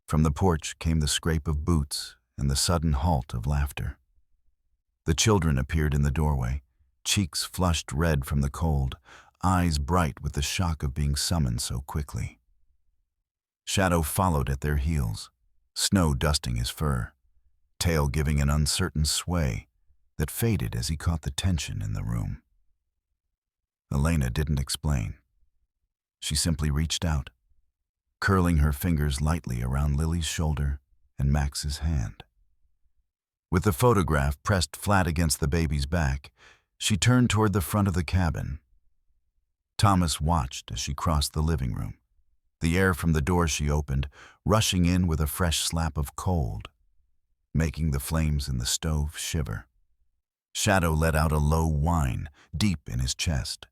[SPEAKER 1] From the porch came the scrape of boots and the sudden halt of laughter. The children appeared in the doorway, cheeks flushed red from the cold, eyes bright with the shock of being summoned so quickly. Shadow followed at their heels, snow dusting his fur, tail giving an uncertain sway that faded as he caught the tension in the room. Elena didn't explain. She simply reached out, curling her fingers lightly around Lily's shoulder and Max's hand. With the photograph pressed flat against the baby's back, she turned toward the front of the cabin. Thomas watched as she crossed the living room, the air from the door she opened rushing in with a fresh slap of cold, making the flames in the stove shiver. Shadow let out a low whine deep in his chest.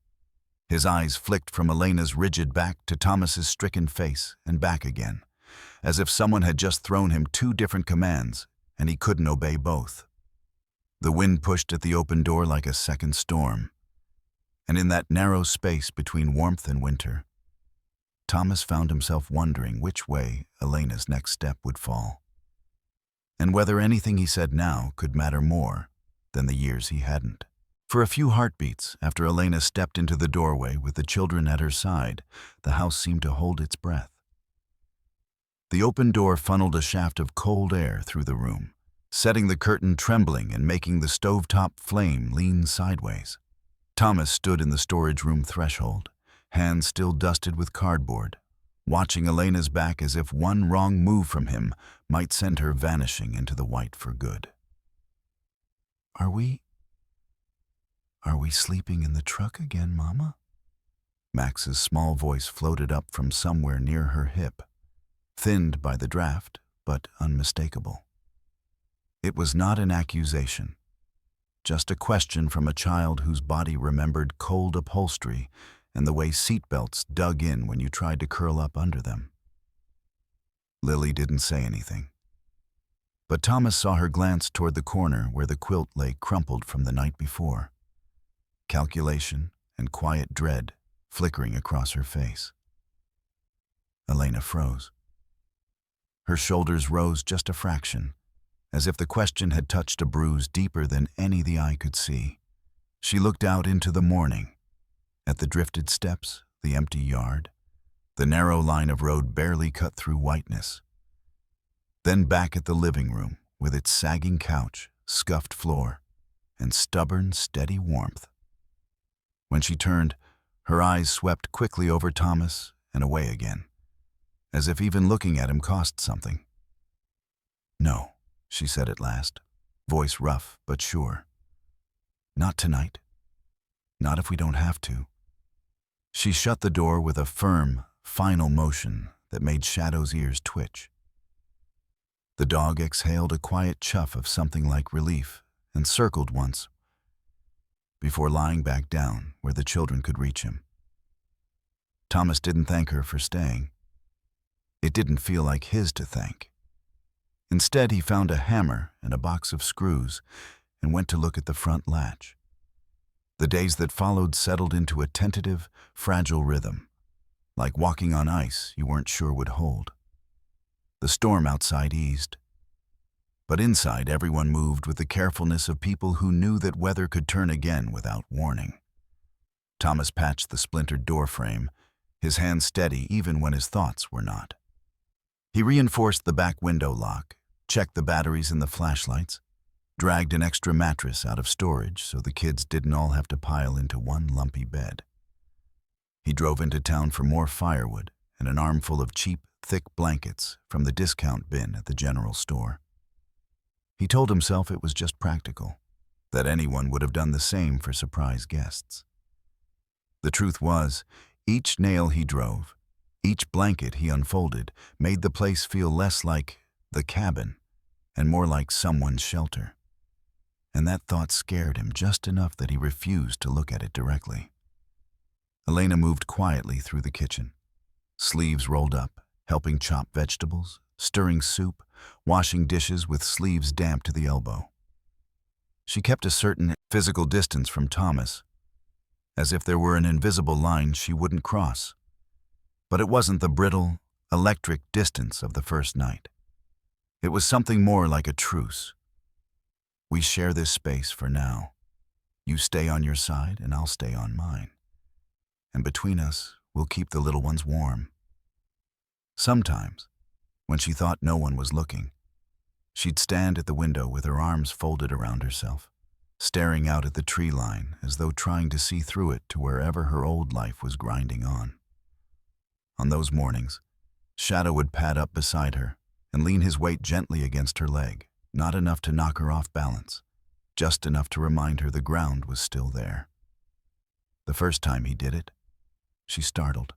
[SPEAKER 1] His eyes flicked from Elena's rigid back to Thomas's stricken face and back again, as if someone had just thrown him two different commands and he couldn't obey both. The wind pushed at the open door like a second storm, and in that narrow space between warmth and winter, Thomas found himself wondering which way Elena's next step would fall, and whether anything he said now could matter more than the years he hadn't. For a few heartbeats after Elena stepped into the doorway with the children at her side, the house seemed to hold its breath. The open door funneled a shaft of cold air through the room, setting the curtain trembling and making the stovetop flame lean sideways. Thomas stood in the storage room threshold, hands still dusted with cardboard, watching Elena's back as if one wrong move from him might send her vanishing into the white for good. Are we sleeping in the truck again, Mama?" Max's small voice floated up from somewhere near her hip, thinned by the draft, but unmistakable. It was not an accusation, just a question from a child whose body remembered cold upholstery and the way seatbelts dug in when you tried to curl up under them. Lily didn't say anything, but Thomas saw her glance toward the corner where the quilt lay crumpled from the night before, calculation and quiet dread flickering across her face. Elena froze. Her shoulders rose just a fraction, as if the question had touched a bruise deeper than any the eye could see. She looked out into the morning, at the drifted steps, the empty yard, The narrow line of road barely cut through whiteness. Then back at the living room, with its sagging couch, scuffed floor, and stubborn, steady warmth. When she turned, her eyes swept quickly over Thomas and away again, as if even looking at him cost something. "No," she said at last, voice rough but sure. "Not tonight. Not if we don't have to." She shut the door with a firm, final motion that made Shadow's ears twitch. The dog exhaled a quiet chuff of something like relief and circled once, before lying back down where the children could reach him. Thomas didn't thank her for staying. It didn't feel like his to thank. Instead, he found a hammer and a box of screws and went to look at the front latch. The days that followed settled into a tentative, fragile rhythm, like walking on ice you weren't sure would hold. The storm outside eased, but inside everyone moved with the carefulness of people who knew that weather could turn again without warning. Thomas patched the splintered door frame, his hands steady even when his thoughts were not. He reinforced the back window lock, checked the batteries in the flashlights, dragged an extra mattress out of storage so the kids didn't all have to pile into one lumpy bed. He drove into town for more firewood and an armful of cheap, thick blankets from the discount bin at the general store. He told himself it was just practical, that anyone would have done the same for surprise guests. The truth was, each nail he drove, each blanket he unfolded, made the place feel less like the cabin and more like someone's shelter. And that thought scared him just enough that he refused to look at it directly. Elena moved quietly through the kitchen, sleeves rolled up, helping chop vegetables, stirring soup, washing dishes with sleeves damp to the elbow. She kept a certain physical distance from Thomas, as if there were an invisible line she wouldn't cross. But it wasn't the brittle, electric distance of the first night. It was something more like a truce. "We share this space for now. You stay on your side and I'll stay on mine. And between us, we'll keep the little ones warm." Sometimes, when she thought no one was looking, she'd stand at the window with her arms folded around herself, staring out at the tree line as though trying to see through it to wherever her old life was grinding on. On those mornings, Shadow would pad up beside her and lean his weight gently against her leg, not enough to knock her off balance, just enough to remind her the ground was still there. The first time he did it, she startled,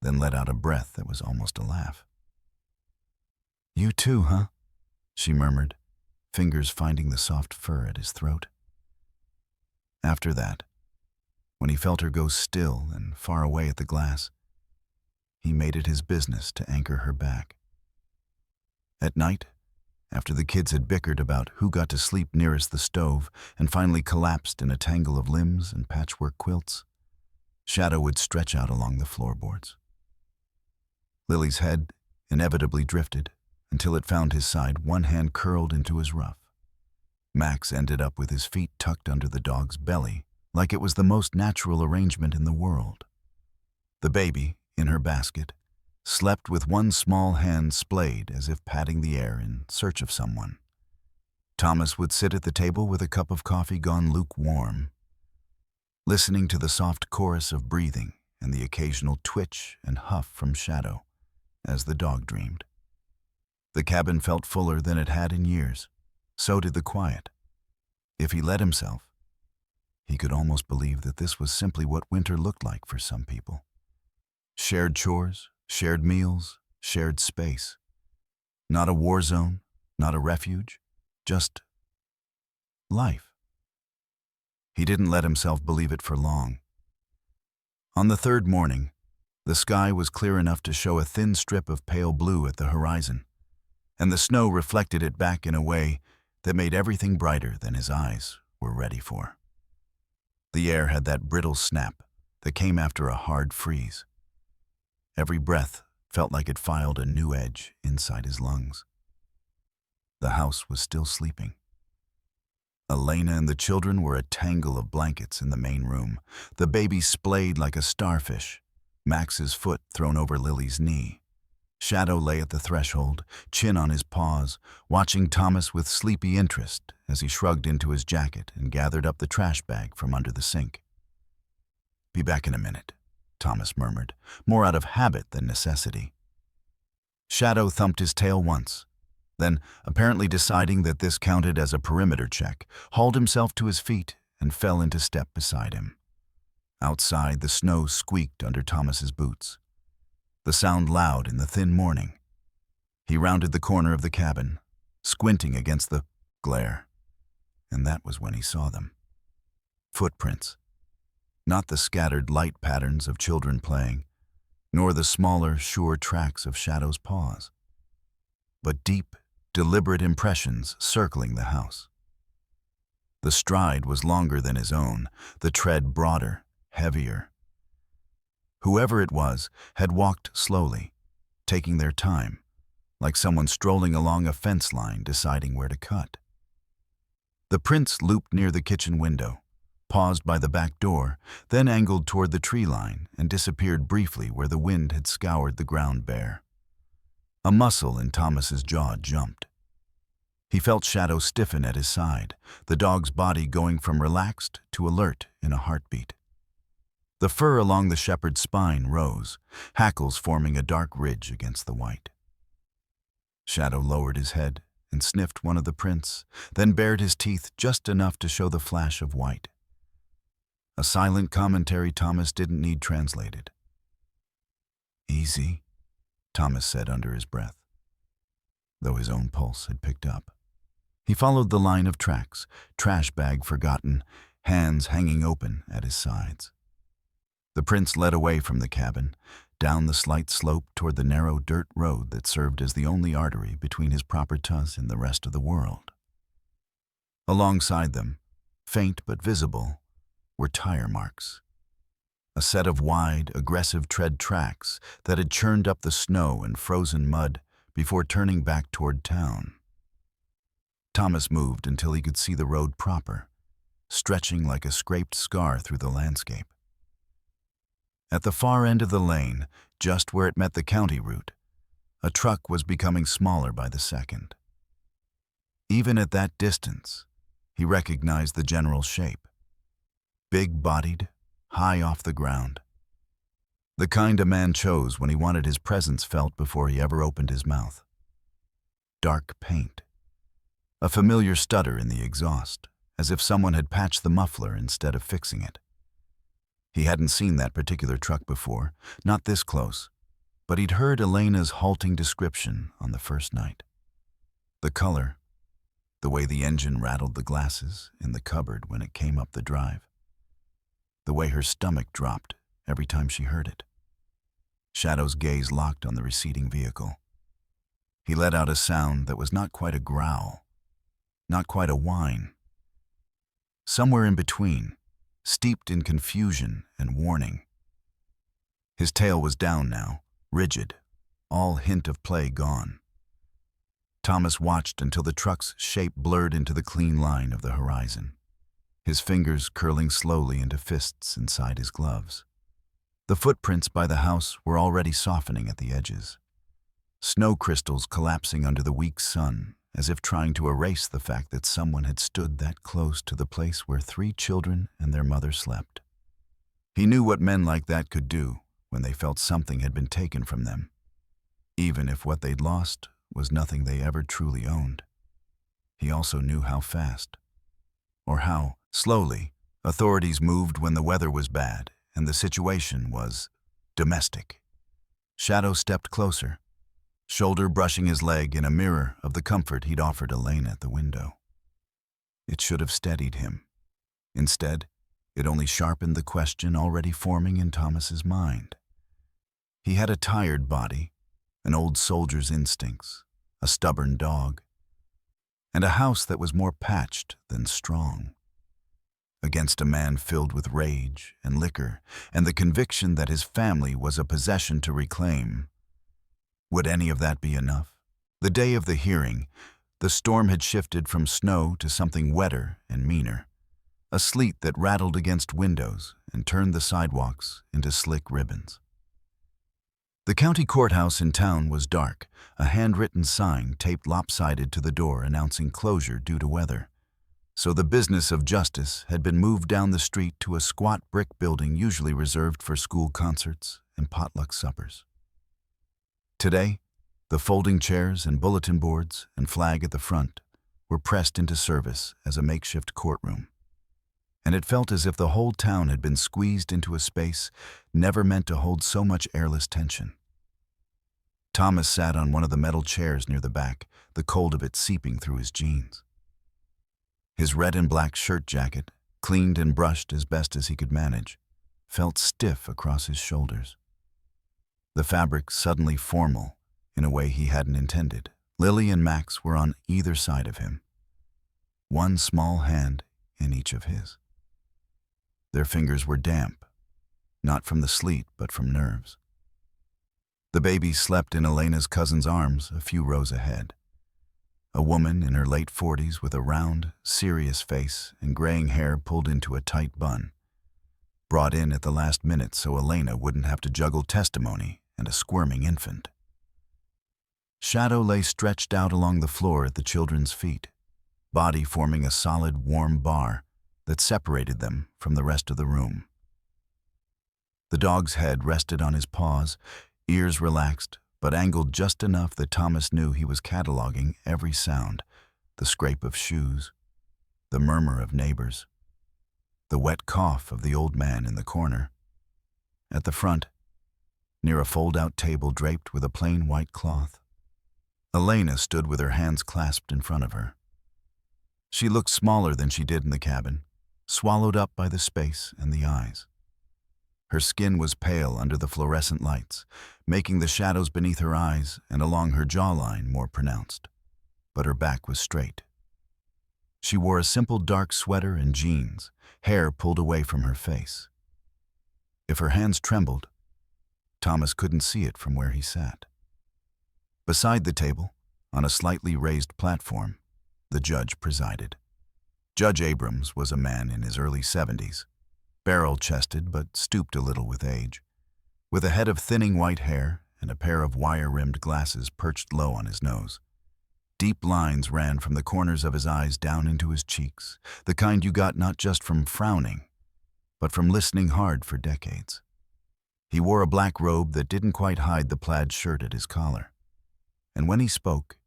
[SPEAKER 1] then let out a breath that was almost a laugh. "You too, huh?" she murmured, fingers finding the soft fur at his throat. After that, when he felt her go still and far away at the glass, he made it his business to anchor her back. At night, after the kids had bickered about who got to sleep nearest the stove and finally collapsed in a tangle of limbs and patchwork quilts, Shadow would stretch out along the floorboards. Lily's head inevitably drifted until it found his side, one hand curled into his ruff. Max ended up with his feet tucked under the dog's belly, like it was the most natural arrangement in the world. The baby, in her basket, slept with one small hand splayed as if patting the air in search of someone. Thomas would sit at the table with a cup of coffee gone lukewarm, listening to the soft chorus of breathing and the occasional twitch and huff from Shadow as the dog dreamed. The cabin felt fuller than it had in years. So did the quiet. If he let himself, he could almost believe that this was simply what winter looked like for some people. Shared chores, shared meals, shared space. Not a war zone, not a refuge, just life. He didn't let himself believe it for long. On the third morning, the sky was clear enough to show a thin strip of pale blue at the horizon, and the snow reflected it back in a way that made everything brighter than his eyes were ready for. The air had that brittle snap that came after a hard freeze. Every breath felt like it filed a new edge inside his lungs. The house was still sleeping. Elena and the children were a tangle of blankets in the main room, the baby splayed like a starfish, Max's foot thrown over Lily's knee. Shadow lay at the threshold, chin on his paws, watching Thomas with sleepy interest as he shrugged into his jacket and gathered up the trash bag from under the sink. "Be back in a minute," Thomas murmured, more out of habit than necessity. Shadow thumped his tail once, then, apparently deciding that this counted as a perimeter check, hauled himself to his feet and fell into step beside him. Outside, the snow squeaked under Thomas's boots, the sound loud in the thin morning. He rounded the corner of the cabin, squinting against the glare, and that was when he saw them. Footprints. Not the scattered light patterns of children playing, nor the smaller, sure tracks of Shadow's paws, but deep, deliberate impressions circling the house. The stride was longer than his own, the tread broader, heavier. Whoever it was had walked slowly, taking their time, like someone strolling along a fence line deciding where to cut. The prints looped near the kitchen window, paused by the back door, then angled toward the tree line and disappeared briefly where the wind had scoured the ground bare. A muscle in Thomas's jaw jumped. He felt Shadow stiffen at his side, the dog's body going from relaxed to alert in a heartbeat. The fur along the shepherd's spine rose, hackles forming a dark ridge against the white. Shadow lowered his head and sniffed one of the prints, then bared his teeth just enough to show the flash of white. A silent commentary Thomas didn't need translated. "Easy," Thomas said under his breath, though his own pulse had picked up. He followed the line of tracks, trash bag forgotten, hands hanging open at his sides. The prints led away from the cabin, down the slight slope toward the narrow dirt road that served as the only artery between his properties and the rest of the world. Alongside them, faint but visible, were tire marks. A set of wide, aggressive tread tracks that had churned up the snow and frozen mud before turning back toward town. Thomas moved until he could see the road proper, stretching like a scraped scar through the landscape. At the far end of the lane, just where it met the county route, a truck was becoming smaller by the second. Even at that distance, he recognized the general shape. Big-bodied, high off the ground. The kind a man chose when he wanted his presence felt before he ever opened his mouth. Dark paint. A familiar stutter in the exhaust, as if someone had patched the muffler instead of fixing it. He hadn't seen that particular truck before, not this close, but he'd heard Elena's halting description on the first night. The color, the way the engine rattled the glasses in the cupboard when it came up the drive, the way her stomach dropped every time she heard it. Shadow's gaze locked on the receding vehicle. He let out a sound that was not quite a growl, not quite a whine. Somewhere in between, steeped in confusion and warning. His tail was down now, rigid, all hint of play gone. Thomas watched until the truck's shape blurred into the clean line of the horizon, his fingers curling slowly into fists inside his gloves. The footprints by the house were already softening at the edges, snow crystals collapsing under the weak sun, as if trying to erase the fact that someone had stood that close to the place where 3 children and their mother slept. He knew what men like that could do when they felt something had been taken from them, even if what they'd lost was nothing they ever truly owned. He also knew how fast, or how slowly, authorities moved when the weather was bad and the situation was domestic. Shadow stepped closer, shoulder brushing his leg in a mirror of the comfort he'd offered Elena at the window. It should have steadied him. Instead, it only sharpened the question already forming in Thomas's mind. He had a tired body, an old soldier's instincts, a stubborn dog, and a house that was more patched than strong. Against a man filled with rage and liquor and the conviction that his family was a possession to reclaim, would any of that be enough? The day of the hearing, the storm had shifted from snow to something wetter and meaner, a sleet that rattled against windows and turned the sidewalks into slick ribbons. The county courthouse in town was dark, a handwritten sign taped lopsided to the door announcing closure due to weather. So the business of justice had been moved down the street to a squat brick building usually reserved for school concerts and potluck suppers. Today, the folding chairs and bulletin boards and flag at the front were pressed into service as a makeshift courtroom. And it felt as if the whole town had been squeezed into a space never meant to hold so much airless tension. Thomas sat on one of the metal chairs near the back, the cold of it seeping through his jeans. His red and black shirt jacket, cleaned and brushed as best as he could manage, felt stiff across his shoulders. The fabric suddenly formal in a way he hadn't intended. Lily and Max were on either side of him, one small hand in each of his. Their fingers were damp, not from the sleet but from nerves. The baby slept in Elena's cousin's arms a few rows ahead. A woman in her late 40s with a round, serious face and graying hair pulled into a tight bun. Brought in at the last minute so Elena wouldn't have to juggle testimony and a squirming infant. Shadow lay stretched out along the floor at the children's feet, body forming a solid, warm bar that separated them from the rest of the room. The dog's head rested on his paws, ears relaxed, but angled just enough that Thomas knew he was cataloging every sound, the scrape of shoes, the murmur of neighbors, the wet cough of the old man in the corner. At the front, near a fold-out table draped with a plain white cloth, Elena stood with her hands clasped in front of her. She looked smaller than she did in the cabin, swallowed up by the space and the eyes. Her skin was pale under the fluorescent lights, making the shadows beneath her eyes and along her jawline more pronounced. But her back was straight. She wore a simple dark sweater and jeans, hair pulled away from her face. If her hands trembled, Thomas couldn't see it from where he sat. Beside the table, on a slightly raised platform, the judge presided. Judge Abrams was a man in his early 70s, barrel-chested but stooped a little with age, with a head of thinning white hair and a pair of wire-rimmed glasses perched low on his nose. Deep lines ran from the corners of his eyes down into his cheeks, the kind you got not just from frowning, but from listening hard for decades. He wore a black robe that didn't quite hide the plaid shirt at his collar. And when he spoke,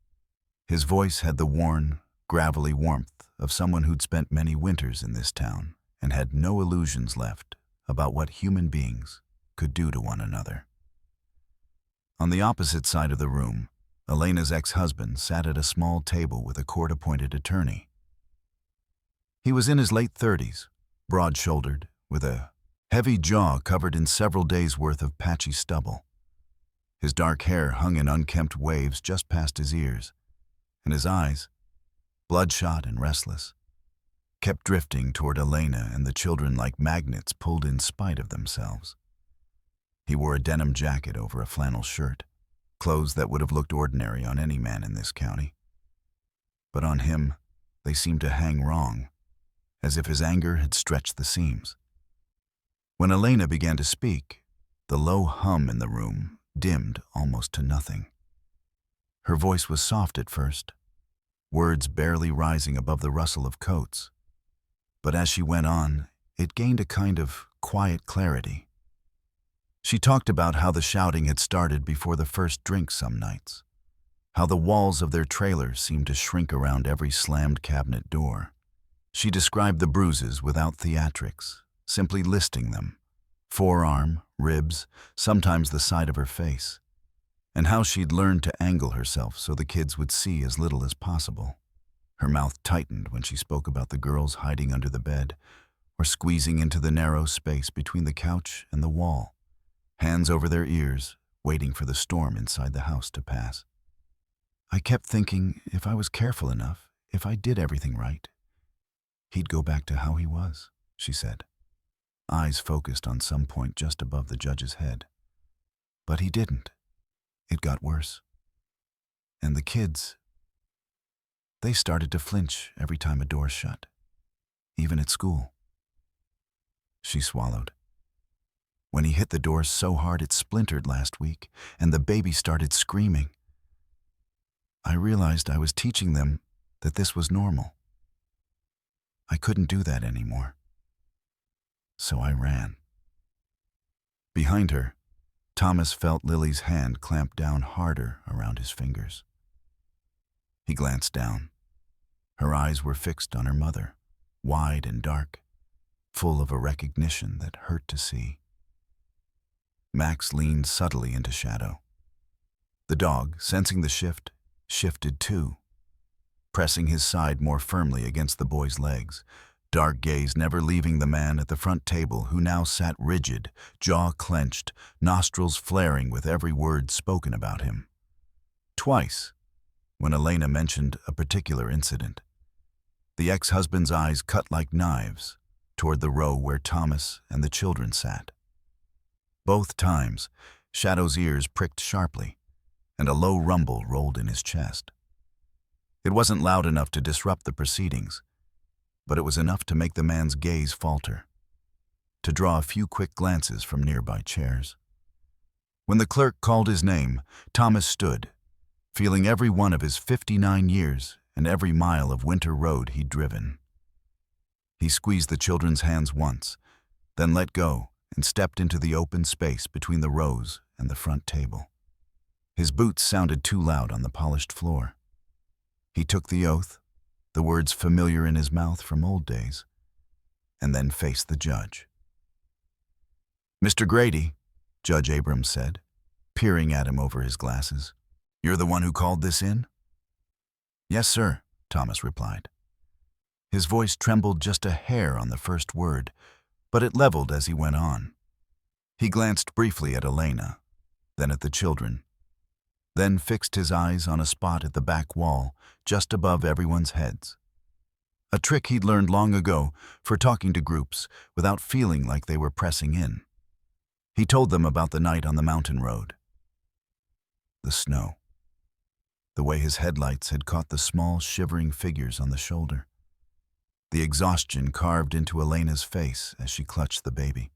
[SPEAKER 1] his voice had the worn, gravelly warmth of someone who'd spent many winters in this town and had no illusions left about what human beings could do to one another. On the opposite side of the room, Elena's ex-husband sat at a small table with a court-appointed attorney. He was in his late 30s, broad-shouldered, with a heavy jaw covered in several days' worth of patchy stubble. His dark hair hung in unkempt waves just past his ears, and his eyes, bloodshot and restless, kept drifting toward Elena and the children like magnets pulled in spite of themselves. He wore a denim jacket over a flannel shirt, clothes that would have looked ordinary on any man in this county. But on him, they seemed to hang wrong, as if his anger had stretched the seams. When Elena began to speak, the low hum in the room dimmed almost to nothing. Her voice was soft at first, words barely rising above the rustle of coats. But as she went on, it gained a kind of quiet clarity. She talked about how the shouting had started before the first drink some nights, how the walls of their trailer seemed to shrink around every slammed cabinet door. She described the bruises without theatrics, simply listing them: forearm, ribs, sometimes the side of her face, and how she'd learned to angle herself so the kids would see as little as possible. Her mouth tightened when she spoke about the girls hiding under the bed or squeezing into the narrow space between the couch and the wall, hands over their ears, waiting for the storm inside the house to pass. I kept thinking if I was careful enough, if I did everything right, he'd go back to how he was, she said, eyes focused on some point just above the judge's head. But he didn't. It got worse. And the kids, they started to flinch every time a door shut, even at school. She swallowed. when he hit the door so hard it splintered last week, and the baby started screaming. I realized I was teaching them that this was normal. I couldn't do that anymore. So I ran. Behind her, Thomas felt Lily's hand clamp down harder around his fingers. He glanced down. Her eyes were fixed on her mother, wide and dark, full of a recognition that hurt to see. Max leaned subtly into shadow. The dog, sensing the shift, shifted too, pressing his side more firmly against the boy's legs, dark gaze never leaving the man at the front table who now sat rigid, jaw clenched, nostrils flaring with every word spoken about him. Twice, when Elena mentioned a particular incident, the ex-husband's eyes cut like knives toward the row where Thomas and the children sat. Both times, Shadow's ears pricked sharply, and a low rumble rolled in his chest. It wasn't loud enough to disrupt the proceedings, but it was enough to make the man's gaze falter, to draw a few quick glances from nearby chairs. When the clerk called his name, Thomas stood, feeling every one of his 59 years and every mile of winter road he'd driven. He squeezed the children's hands once, then let go and stepped into the open space between the rows and the front table. His boots sounded too loud on the polished floor. He took the oath, the words familiar in his mouth from old days, and then faced the judge. "Mr. Grady," Judge Abrams said, peering at him over his glasses, "you're the one who called this in?" "Yes, sir," Thomas replied. His voice trembled just a hair on the first word, but it leveled as he went on. He glanced briefly at Elena, then at the children, then fixed his eyes on a spot at the back wall, just above everyone's heads. A trick he'd learned long ago for talking to groups without feeling like they were pressing in. He told them about the night on the mountain road. The snow. The way his headlights had caught the small, shivering figures on the shoulder. The exhaustion carved into Elena's face as she clutched the baby.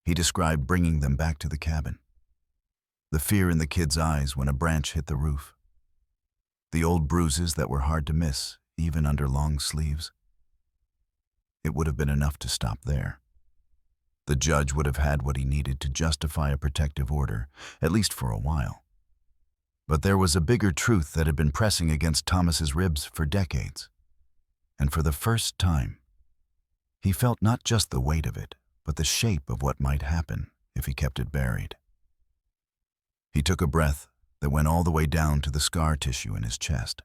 [SPEAKER 1] He described bringing them back to the cabin. The fear in the kids' eyes when a branch hit the roof. The old bruises that were hard to miss, even under long sleeves. It would have been enough to stop there. The judge would have had what he needed to justify a protective order, at least for a while. But there was a bigger truth that had been pressing against Thomas's ribs for decades. And for the first time, he felt not just the weight of it, but the shape of what might happen if he kept it buried. He took a breath that went all the way down to the scar tissue in his chest.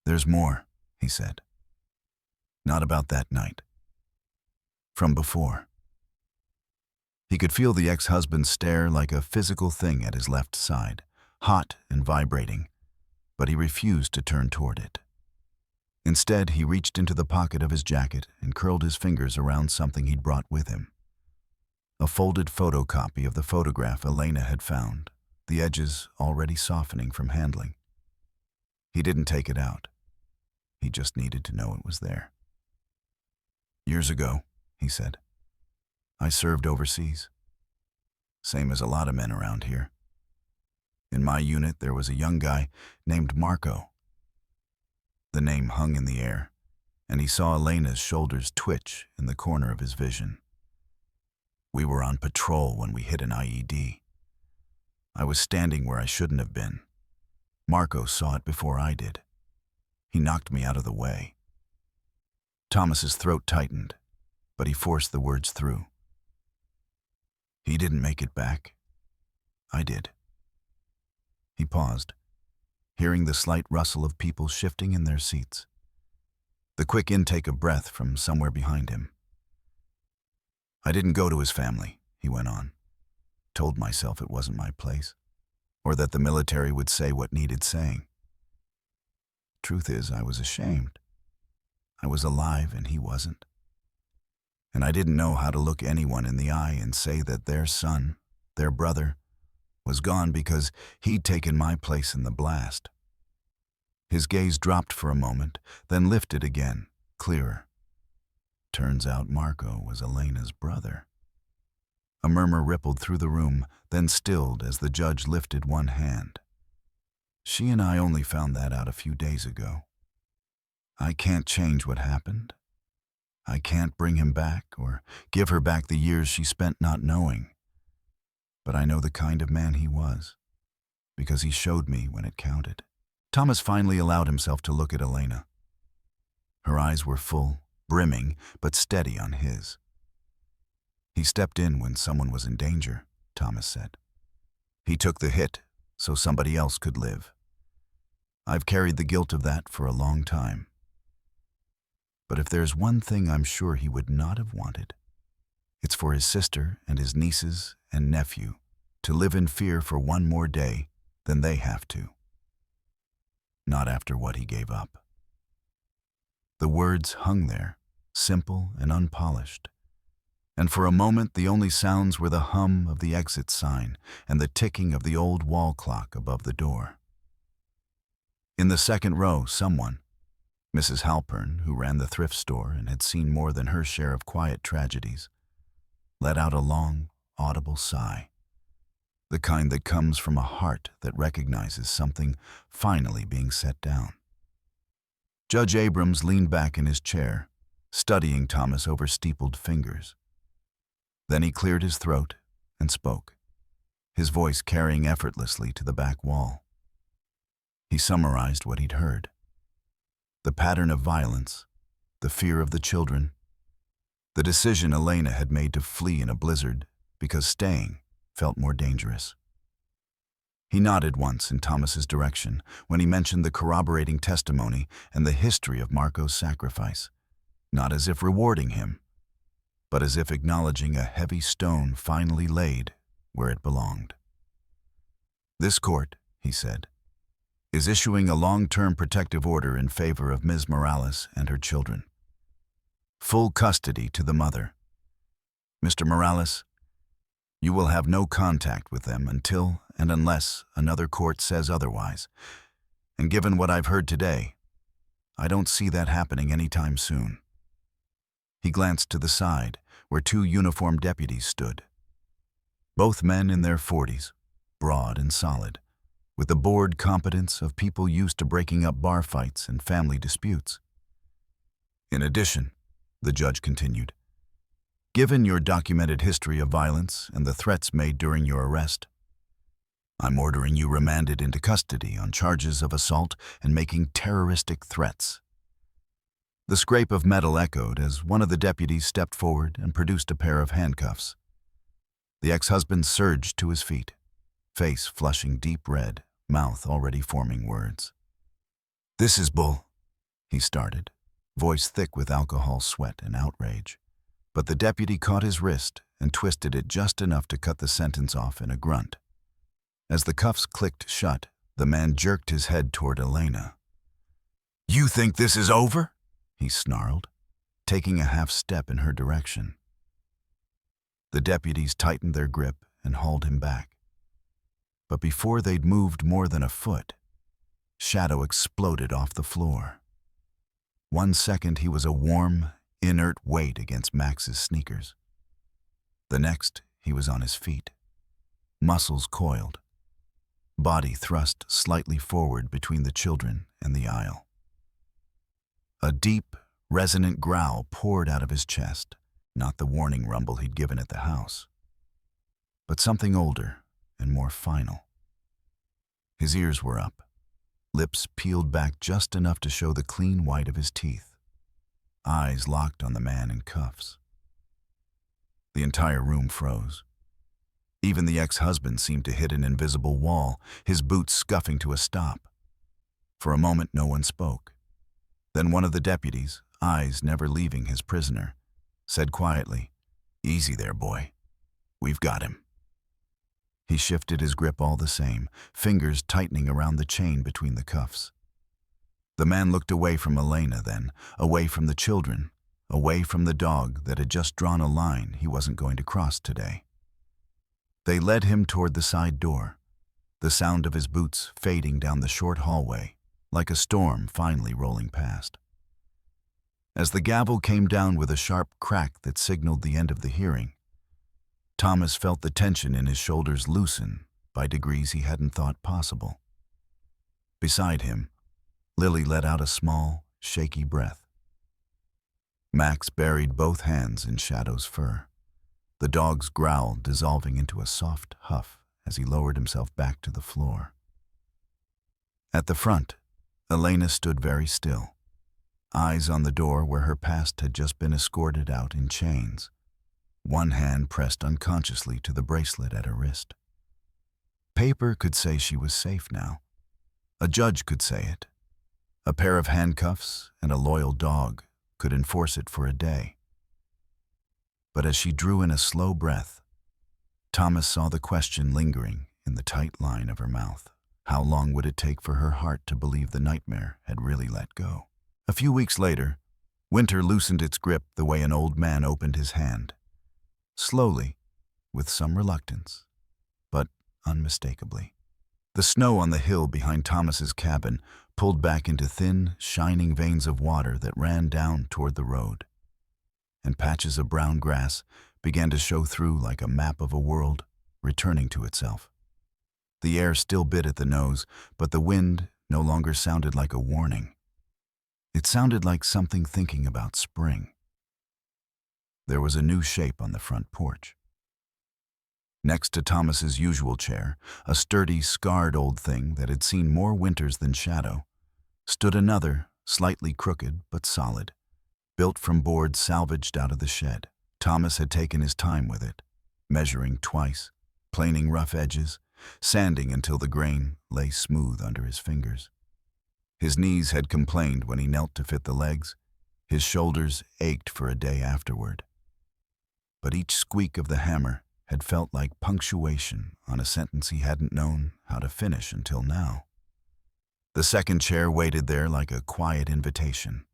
[SPEAKER 1] "There's more," he said. "Not about that night. From before." He could feel the ex-husband stare like a physical thing at his left side, hot and vibrating, but he refused to turn toward it. Instead, he reached into the pocket of his jacket and curled his fingers around something he'd brought with him. A folded photocopy of the photograph Elena had found, the edges already softening from handling. He didn't take it out. He just needed to know it was there. "Years ago," he said, "I served overseas. Same as a lot of men around here. In my unit, there was a young guy named Marco." The name hung in the air, and he saw Elena's shoulders twitch in the corner of his vision. "We were on patrol when we hit an IED. I was standing where I shouldn't have been. Marco saw it before I did. He knocked me out of the way." Thomas's throat tightened, but he forced the words through. "He didn't make it back. I did." He paused, hearing the slight rustle of people shifting in their seats. The quick intake of breath from somewhere behind him. "I didn't go to his family," he went on. "Told myself it wasn't my place, or that the military would say what needed saying. Truth is, I was ashamed. I was alive and he wasn't. And I didn't know how to look anyone in the eye and say that their son, their brother, was gone because he'd taken my place in the blast." His gaze dropped for a moment, then lifted again, clearer. Turns out Marco was Elena's brother. A murmur rippled through the room, then stilled as the judge lifted one hand. She and I only found that out a few days ago. I can't change what happened. I can't bring him back or give her back the years she spent not knowing. But I know the kind of man he was, because he showed me when it counted. Thomas finally allowed himself to look at Elena. Her eyes were full, brimming, but steady on his. He stepped in when someone was in danger, Thomas said. He took the hit so somebody else could live. I've carried the guilt of that for a long time. But if there's one thing I'm sure he would not have wanted, it's for his sister and his nieces and nephew to live in fear for one more day than they have to. Not after what he gave up. The words hung there, simple and unpolished, and for a moment the only sounds were the hum of the exit sign and the ticking of the old wall clock above the door. In the second row, someone, Mrs. Halpern, who ran the thrift store and had seen more than her share of quiet tragedies, let out a long, audible sigh, the kind that comes from a heart that recognizes something finally being set down. Judge Abrams leaned back in his chair, studying Thomas over steepled fingers. Then he cleared his throat and spoke, his voice carrying effortlessly to the back wall. He summarized what he'd heard. The pattern of violence, the fear of the children, the decision Elena had made to flee in a blizzard because staying felt more dangerous. He nodded once in Thomas's direction when he mentioned the corroborating testimony and the history of Marco's sacrifice, not as if rewarding him, but as if acknowledging a heavy stone finally laid where it belonged. This court, he said, is issuing a long-term protective order in favor of Ms. Morales and her children. Full custody to the mother. Mr. Morales, you will have no contact with them until and unless another court says otherwise. And given what I've heard today, I don't see that happening anytime soon. He glanced to the side, where two uniformed deputies stood. Both men in their 40s, broad and solid, with the bored competence of people used to breaking up bar fights and family disputes. In addition, the judge continued, given your documented history of violence and the threats made during your arrest, I'm ordering you remanded into custody on charges of assault and making terroristic threats. The scrape of metal echoed as one of the deputies stepped forward and produced a pair of handcuffs. The ex-husband surged to his feet, face flushing deep red, mouth already forming words. This is bull, he started, voice thick with alcohol sweat and outrage. But the deputy caught his wrist and twisted it just enough to cut the sentence off in a grunt. As the cuffs clicked shut, the man jerked his head toward Elena. You think this is over? He snarled, taking a half step in her direction. The deputies tightened their grip and hauled him back. But before they'd moved more than a foot, Shadow exploded off the floor. 1 second he was a warm, inert weight against Max's sneakers. The next, he was on his feet, muscles coiled, body thrust slightly forward between the children and the aisle. A deep, resonant growl poured out of his chest, not the warning rumble he'd given at the house, but something older and more final. His ears were up, lips peeled back just enough to show the clean white of his teeth, eyes locked on the man in cuffs. The entire room froze. Even the ex-husband seemed to hit an invisible wall, his boots scuffing to a stop. For a moment, no one spoke. Then one of the deputies, eyes never leaving his prisoner, said quietly, "Easy there, boy. We've got him." He shifted his grip all the same, fingers tightening around the chain between the cuffs. The man looked away from Elena then, away from the children, away from the dog that had just drawn a line he wasn't going to cross today. They led him toward the side door, the sound of his boots fading down the short hallway, like a storm finally rolling past. As the gavel came down with a sharp crack that signaled the end of the hearing, Thomas felt the tension in his shoulders loosen by degrees he hadn't thought possible. Beside him, Lily let out a small, shaky breath. Max buried both hands in Shadow's fur, the dog's growl dissolving into a soft huff as he lowered himself back to the floor. At the front, Elena stood very still, eyes on the door where her past had just been escorted out in chains, one hand pressed unconsciously to the bracelet at her wrist. Paper could say she was safe now. A judge could say it. A pair of handcuffs and a loyal dog could enforce it for a day. But as she drew in a slow breath, Thomas saw the question lingering in the tight line of her mouth. How long would it take for her heart to believe the nightmare had really let go? A few weeks later, winter loosened its grip the way an old man opened his hand. Slowly, with some reluctance, but unmistakably. The snow on the hill behind Thomas's cabin pulled back into thin, shining veins of water that ran down toward the road, and patches of brown grass began to show through like a map of a world returning to itself. The air still bit at the nose, but the wind no longer sounded like a warning. It sounded like something thinking about spring. There was a new shape on the front porch. Next to Thomas's usual chair, a sturdy, scarred old thing that had seen more winters than Shadow, stood another, slightly crooked but solid, built from boards salvaged out of the shed. Thomas had taken his time with it, measuring twice, planing rough edges, sanding until the grain lay smooth under his fingers. His knees had complained when he knelt to fit the legs. His shoulders ached for a day afterward. But each squeak of the hammer had felt like punctuation on a sentence he hadn't known how to finish until now. The second chair waited there like a quiet invitation.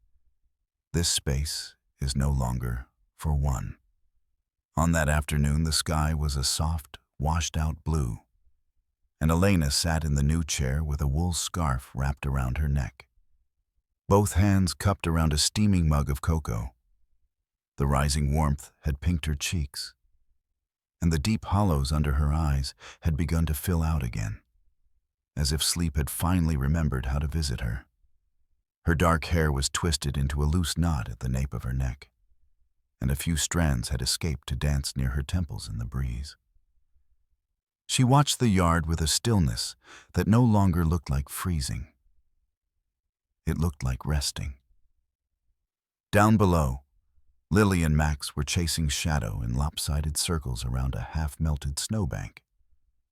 [SPEAKER 1] This space is no longer for one. On that afternoon, the sky was a soft, washed-out blue, and Elena sat in the new chair with a wool scarf wrapped around her neck, both hands cupped around a steaming mug of cocoa. The rising warmth had pinked her cheeks, and the deep hollows under her eyes had begun to fill out again, as if sleep had finally remembered how to visit her. Her dark hair was twisted into a loose knot at the nape of her neck, and a few strands had escaped to dance near her temples in the breeze. She watched the yard with a stillness that no longer looked like freezing. It looked like resting. Down below, Lily and Max were chasing Shadow in lopsided circles around a half-melted snowbank.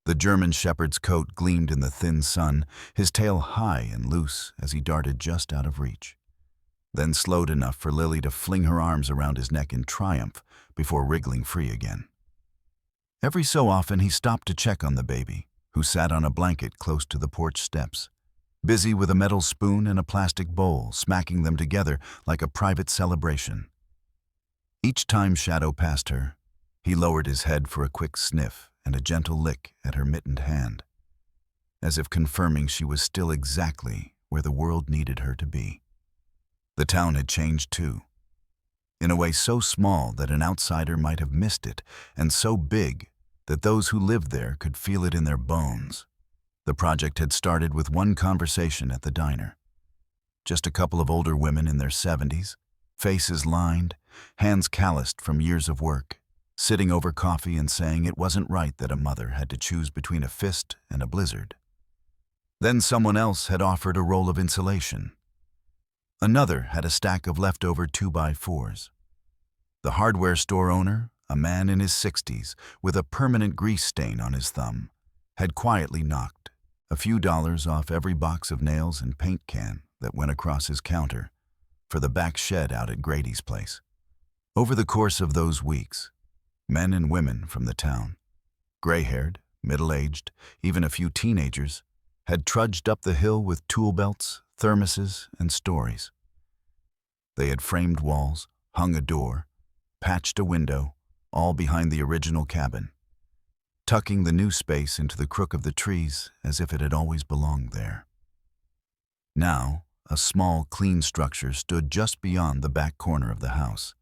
[SPEAKER 1] The German shepherd's coat gleamed in the thin sun, his tail high and loose as he darted just out of reach, then slowed enough for Lily to fling her arms around his neck in triumph before wriggling free again. Every so often he stopped to check on the baby, who sat on a blanket close to the porch steps, busy with a metal spoon and a plastic bowl, smacking them together like a private celebration. Each time Shadow passed her, he lowered his head for a quick sniff and a gentle lick at her mittened hand, as if confirming she was still exactly where the world needed her to be. The town had changed too, in a way so small that an outsider might have missed it, and so big that those who lived there could feel it in their bones. The project had started with one conversation at the diner. Just a couple of older women in their 70s, faces lined, hands calloused from years of work, sitting over coffee and saying it wasn't right that a mother had to choose between a fist and a blizzard. Then someone else had offered a roll of insulation. Another had a stack of leftover 2x4s. The hardware store owner, a man in his 60s with a permanent grease stain on his thumb, had quietly knocked a few dollars off every box of nails and paint can that went across his counter for the back shed out at Grady's place. Over the course of those weeks, men and women from the town, gray-haired, middle-aged, even a few teenagers, had trudged up the hill with tool belts, thermoses, and stories. They had framed walls, hung a door, patched a window, all behind the original cabin, tucking the new space into the crook of the trees as if it had always belonged there. Now, a small, clean structure stood just beyond the back corner of the house,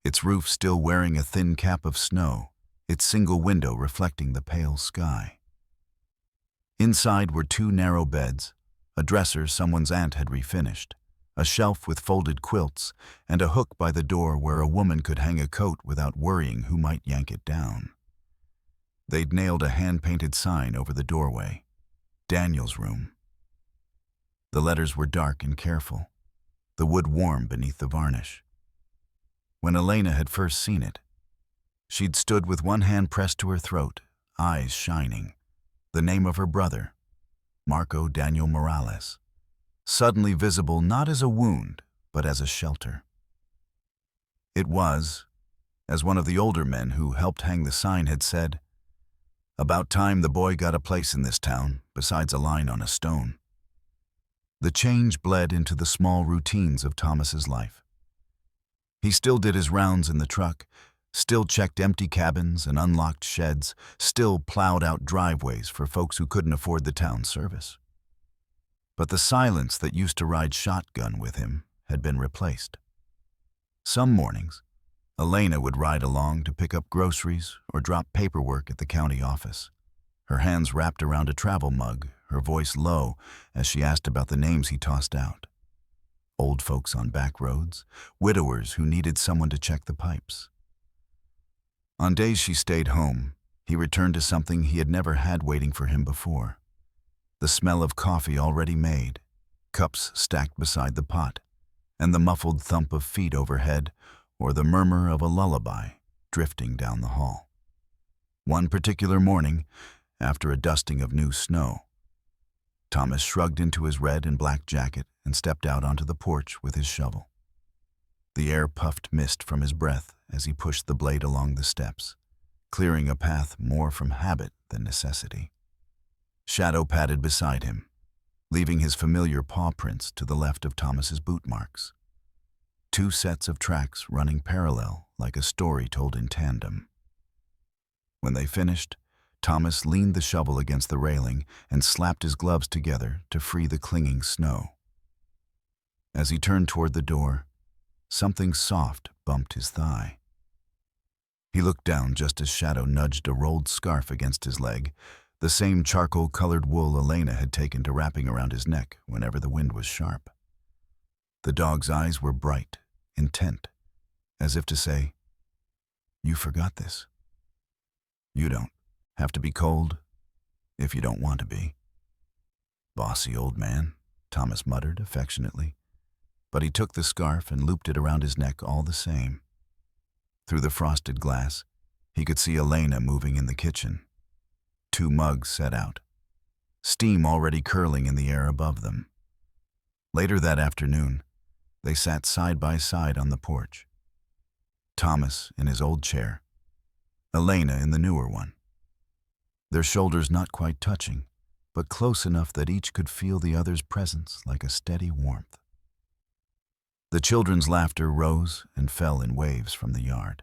[SPEAKER 1] its roof still wearing a thin cap of snow, its single window reflecting the pale sky. Inside were two narrow beds, a dresser someone's aunt had refinished, a shelf with folded quilts, and a hook by the door where a woman could hang a coat without worrying who might yank it down. They'd nailed a hand-painted sign over the doorway, "Daniel's room." The letters were dark and careful, the wood warm beneath the varnish. When Elena had first seen it, she'd stood with one hand pressed to her throat, eyes shining, the name of her brother, Marco Daniel Morales, suddenly visible not as a wound, but as a shelter. It was, as one of the older men who helped hang the sign had said, about time the boy got a place in this town, besides a line on a stone. The change bled into the small routines of Thomas's life. He still did his rounds in the truck, still checked empty cabins and unlocked sheds, still plowed out driveways for folks who couldn't afford the town service. But the silence that used to ride shotgun with him had been replaced. Some mornings, Elena would ride along to pick up groceries or drop paperwork at the county office, her hands wrapped around a travel mug, her voice low as she asked about the names he tossed out. Old folks on back roads, widowers who needed someone to check the pipes. On days she stayed home, he returned to something he had never had waiting for him before. The smell of coffee already made, cups stacked beside the pot, and the muffled thump of feet overhead or the murmur of a lullaby drifting down the hall. One particular morning, after a dusting of new snow, Thomas shrugged into his red and black jacket and stepped out onto the porch with his shovel. The air puffed mist from his breath as he pushed the blade along the steps, clearing a path more from habit than necessity. Shadow padded beside him, leaving his familiar paw prints to the left of Thomas's boot marks. Two sets of tracks running parallel like a story told in tandem. When they finished, Thomas leaned the shovel against the railing and slapped his gloves together to free the clinging snow. As he turned toward the door, something soft bumped his thigh. He looked down just as Shadow nudged a rolled scarf against his leg, the same charcoal-colored wool Elena had taken to wrapping around his neck whenever the wind was sharp. The dog's eyes were bright, intent, as if to say, "You forgot this. You don't have to be cold if you don't want to be." "Bossy old man," Thomas muttered affectionately, but he took the scarf and looped it around his neck all the same. Through the frosted glass, he could see Elena moving in the kitchen. Two mugs set out, steam already curling in the air above them. Later that afternoon, they sat side by side on the porch. Thomas in his old chair, Elena in the newer one. Their shoulders not quite touching, but close enough that each could feel the other's presence like a steady warmth. The children's laughter rose and fell in waves from the yard.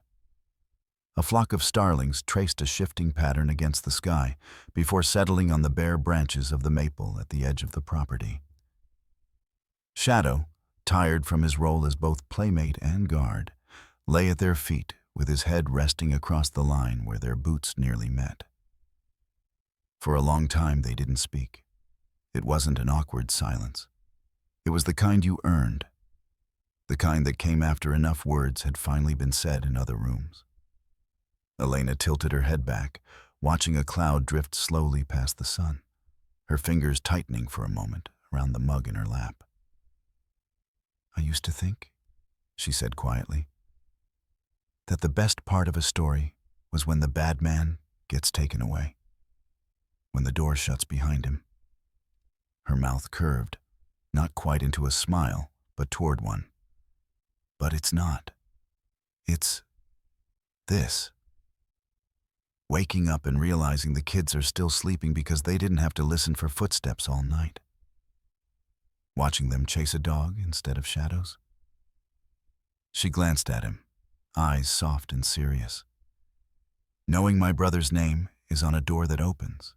[SPEAKER 1] A flock of starlings traced a shifting pattern against the sky before settling on the bare branches of the maple at the edge of the property. Shadow, tired from his role as both playmate and guard, lay at their feet with his head resting across the line where their boots nearly met. For a long time they didn't speak. It wasn't an awkward silence. It was the kind you earned, the kind that came after enough words had finally been said in other rooms. Elena tilted her head back, watching a cloud drift slowly past the sun, her fingers tightening for a moment around the mug in her lap. "I used to think," she said quietly, "that the best part of a story was when the bad man gets taken away, when the door shuts behind him." Her mouth curved, not quite into a smile, but toward one. "But it's not. It's this. Waking up and realizing the kids are still sleeping because they didn't have to listen for footsteps all night. Watching them chase a dog instead of shadows." She glanced at him, eyes soft and serious. "Knowing my brother's name is on a door that opens,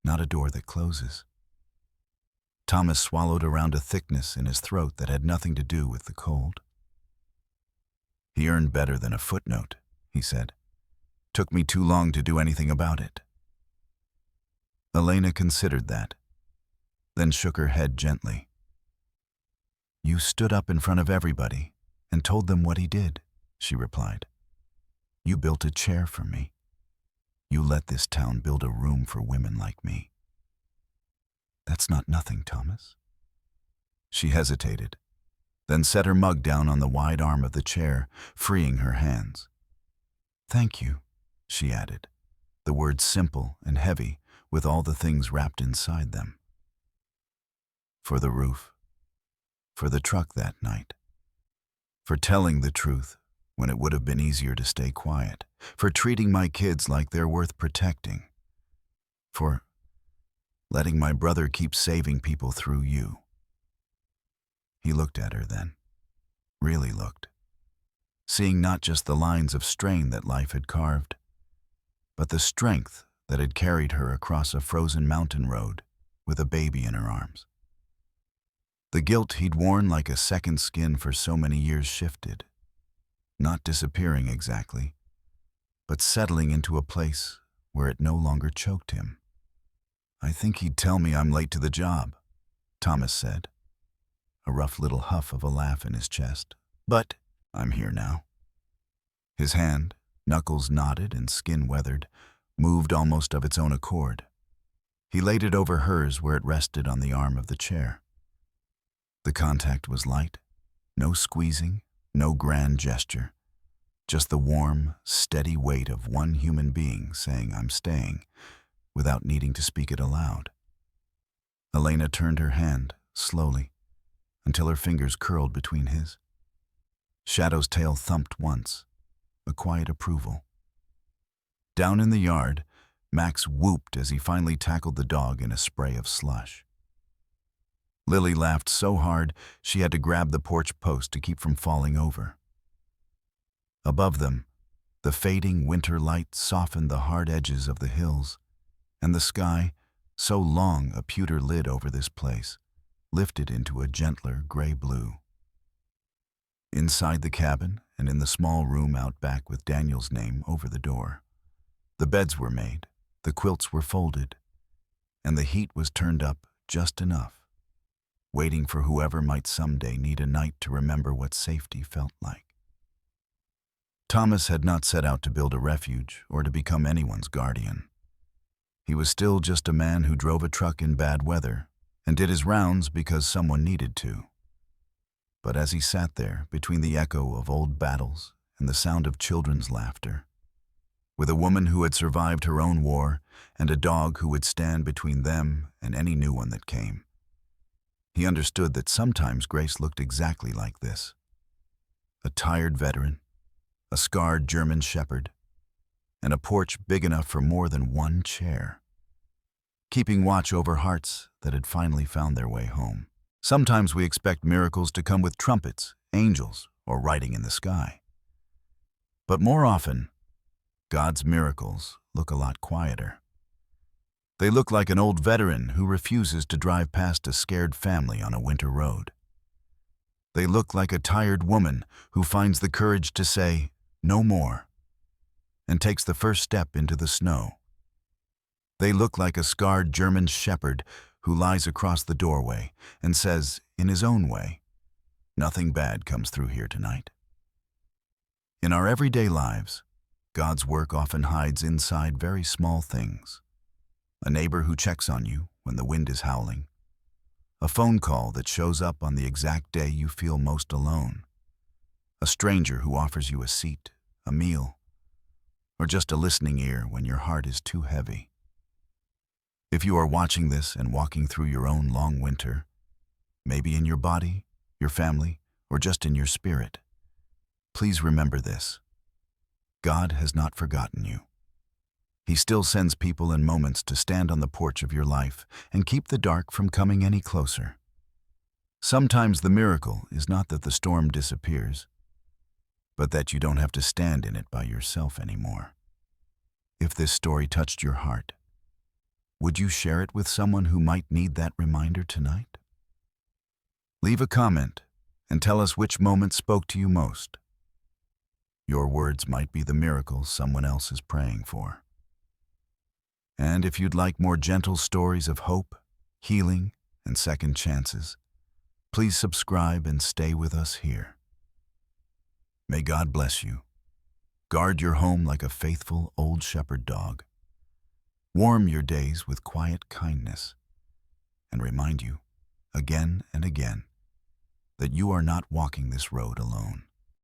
[SPEAKER 1] not a door that closes." Thomas swallowed around a thickness in his throat that had nothing to do with the cold. "He earned better than a footnote," he said. Took me too long to do anything about it." Elena considered that, then shook her head gently. "You stood up in front of everybody and told them what he did," she replied. "You built a chair for me. You let this town build a room for women like me. That's not nothing, Thomas." She hesitated, then set her mug down on the wide arm of the chair, freeing her hands. "Thank you," she added, the words simple and heavy with all the things wrapped inside them. For the roof, for the truck that night, for telling the truth when it would have been easier to stay quiet, for treating my kids like they're worth protecting, for letting my brother keep saving people through you. He looked at her then, really looked, seeing not just the lines of strain that life had carved, but the strength that had carried her across a frozen mountain road with a baby in her arms. The guilt he'd worn like a second skin for so many years shifted, not disappearing exactly, but settling into a place where it no longer choked him. "I think he'd tell me I'm late to the job," Thomas said, a rough little huff of a laugh in his chest. "But I'm here now." His hand, knuckles knotted and skin weathered, moved almost of its own accord. He laid it over hers where it rested on the arm of the chair. The contact was light, no squeezing, no grand gesture, just the warm, steady weight of one human being saying "I'm staying," without needing to speak it aloud. Elena turned her hand, slowly, until her fingers curled between his. Shadow's tail thumped once, a quiet approval. Down in the yard, Max whooped as he finally tackled the dog in a spray of slush. Lily laughed so hard she had to grab the porch post to keep from falling over. Above them, the fading winter light softened the hard edges of the hills, and the sky, so long a pewter lid over this place, lifted into a gentler gray blue. Inside the cabin and in the small room out back with Daniel's name over the door, the beds were made, the quilts were folded, and the heat was turned up just enough, waiting for whoever might someday need a night to remember what safety felt like. Thomas had not set out to build a refuge or to become anyone's guardian. He was still just a man who drove a truck in bad weather and did his rounds because someone needed to. But as he sat there between the echo of old battles and the sound of children's laughter, with a woman who had survived her own war and a dog who would stand between them and any new one that came, he understood that sometimes grace looked exactly like this. A tired veteran, a scarred German shepherd, and a porch big enough for more than one chair, keeping watch over hearts that had finally found their way home. Sometimes we expect miracles to come with trumpets, angels, or writing in the sky. But more often, God's miracles look a lot quieter. They look like an old veteran who refuses to drive past a scared family on a winter road. They look like a tired woman who finds the courage to say, "No more," and takes the first step into the snow. They look like a scarred German shepherd who lies across the doorway and says, in his own way, "Nothing bad comes through here tonight." In our everyday lives, God's work often hides inside very small things. A neighbor who checks on you when the wind is howling. A phone call that shows up on the exact day you feel most alone. A stranger who offers you a seat, a meal, or just a listening ear when your heart is too heavy. If you are watching this and walking through your own long winter, maybe in your body, your family, or just in your spirit, please remember this. God has not forgotten you. He still sends people and moments to stand on the porch of your life and keep the dark from coming any closer. Sometimes the miracle is not that the storm disappears, but that you don't have to stand in it by yourself anymore. If this story touched your heart, would you share it with someone who might need that reminder tonight? Leave a comment and tell us which moment spoke to you most. Your words might be the miracle someone else is praying for. And if you'd like more gentle stories of hope, healing, and second chances, please subscribe and stay with us here. May God bless you. Guard your home like a faithful old shepherd dog. Warm your days with quiet kindness, and remind you, again and again, that you are not walking this road alone.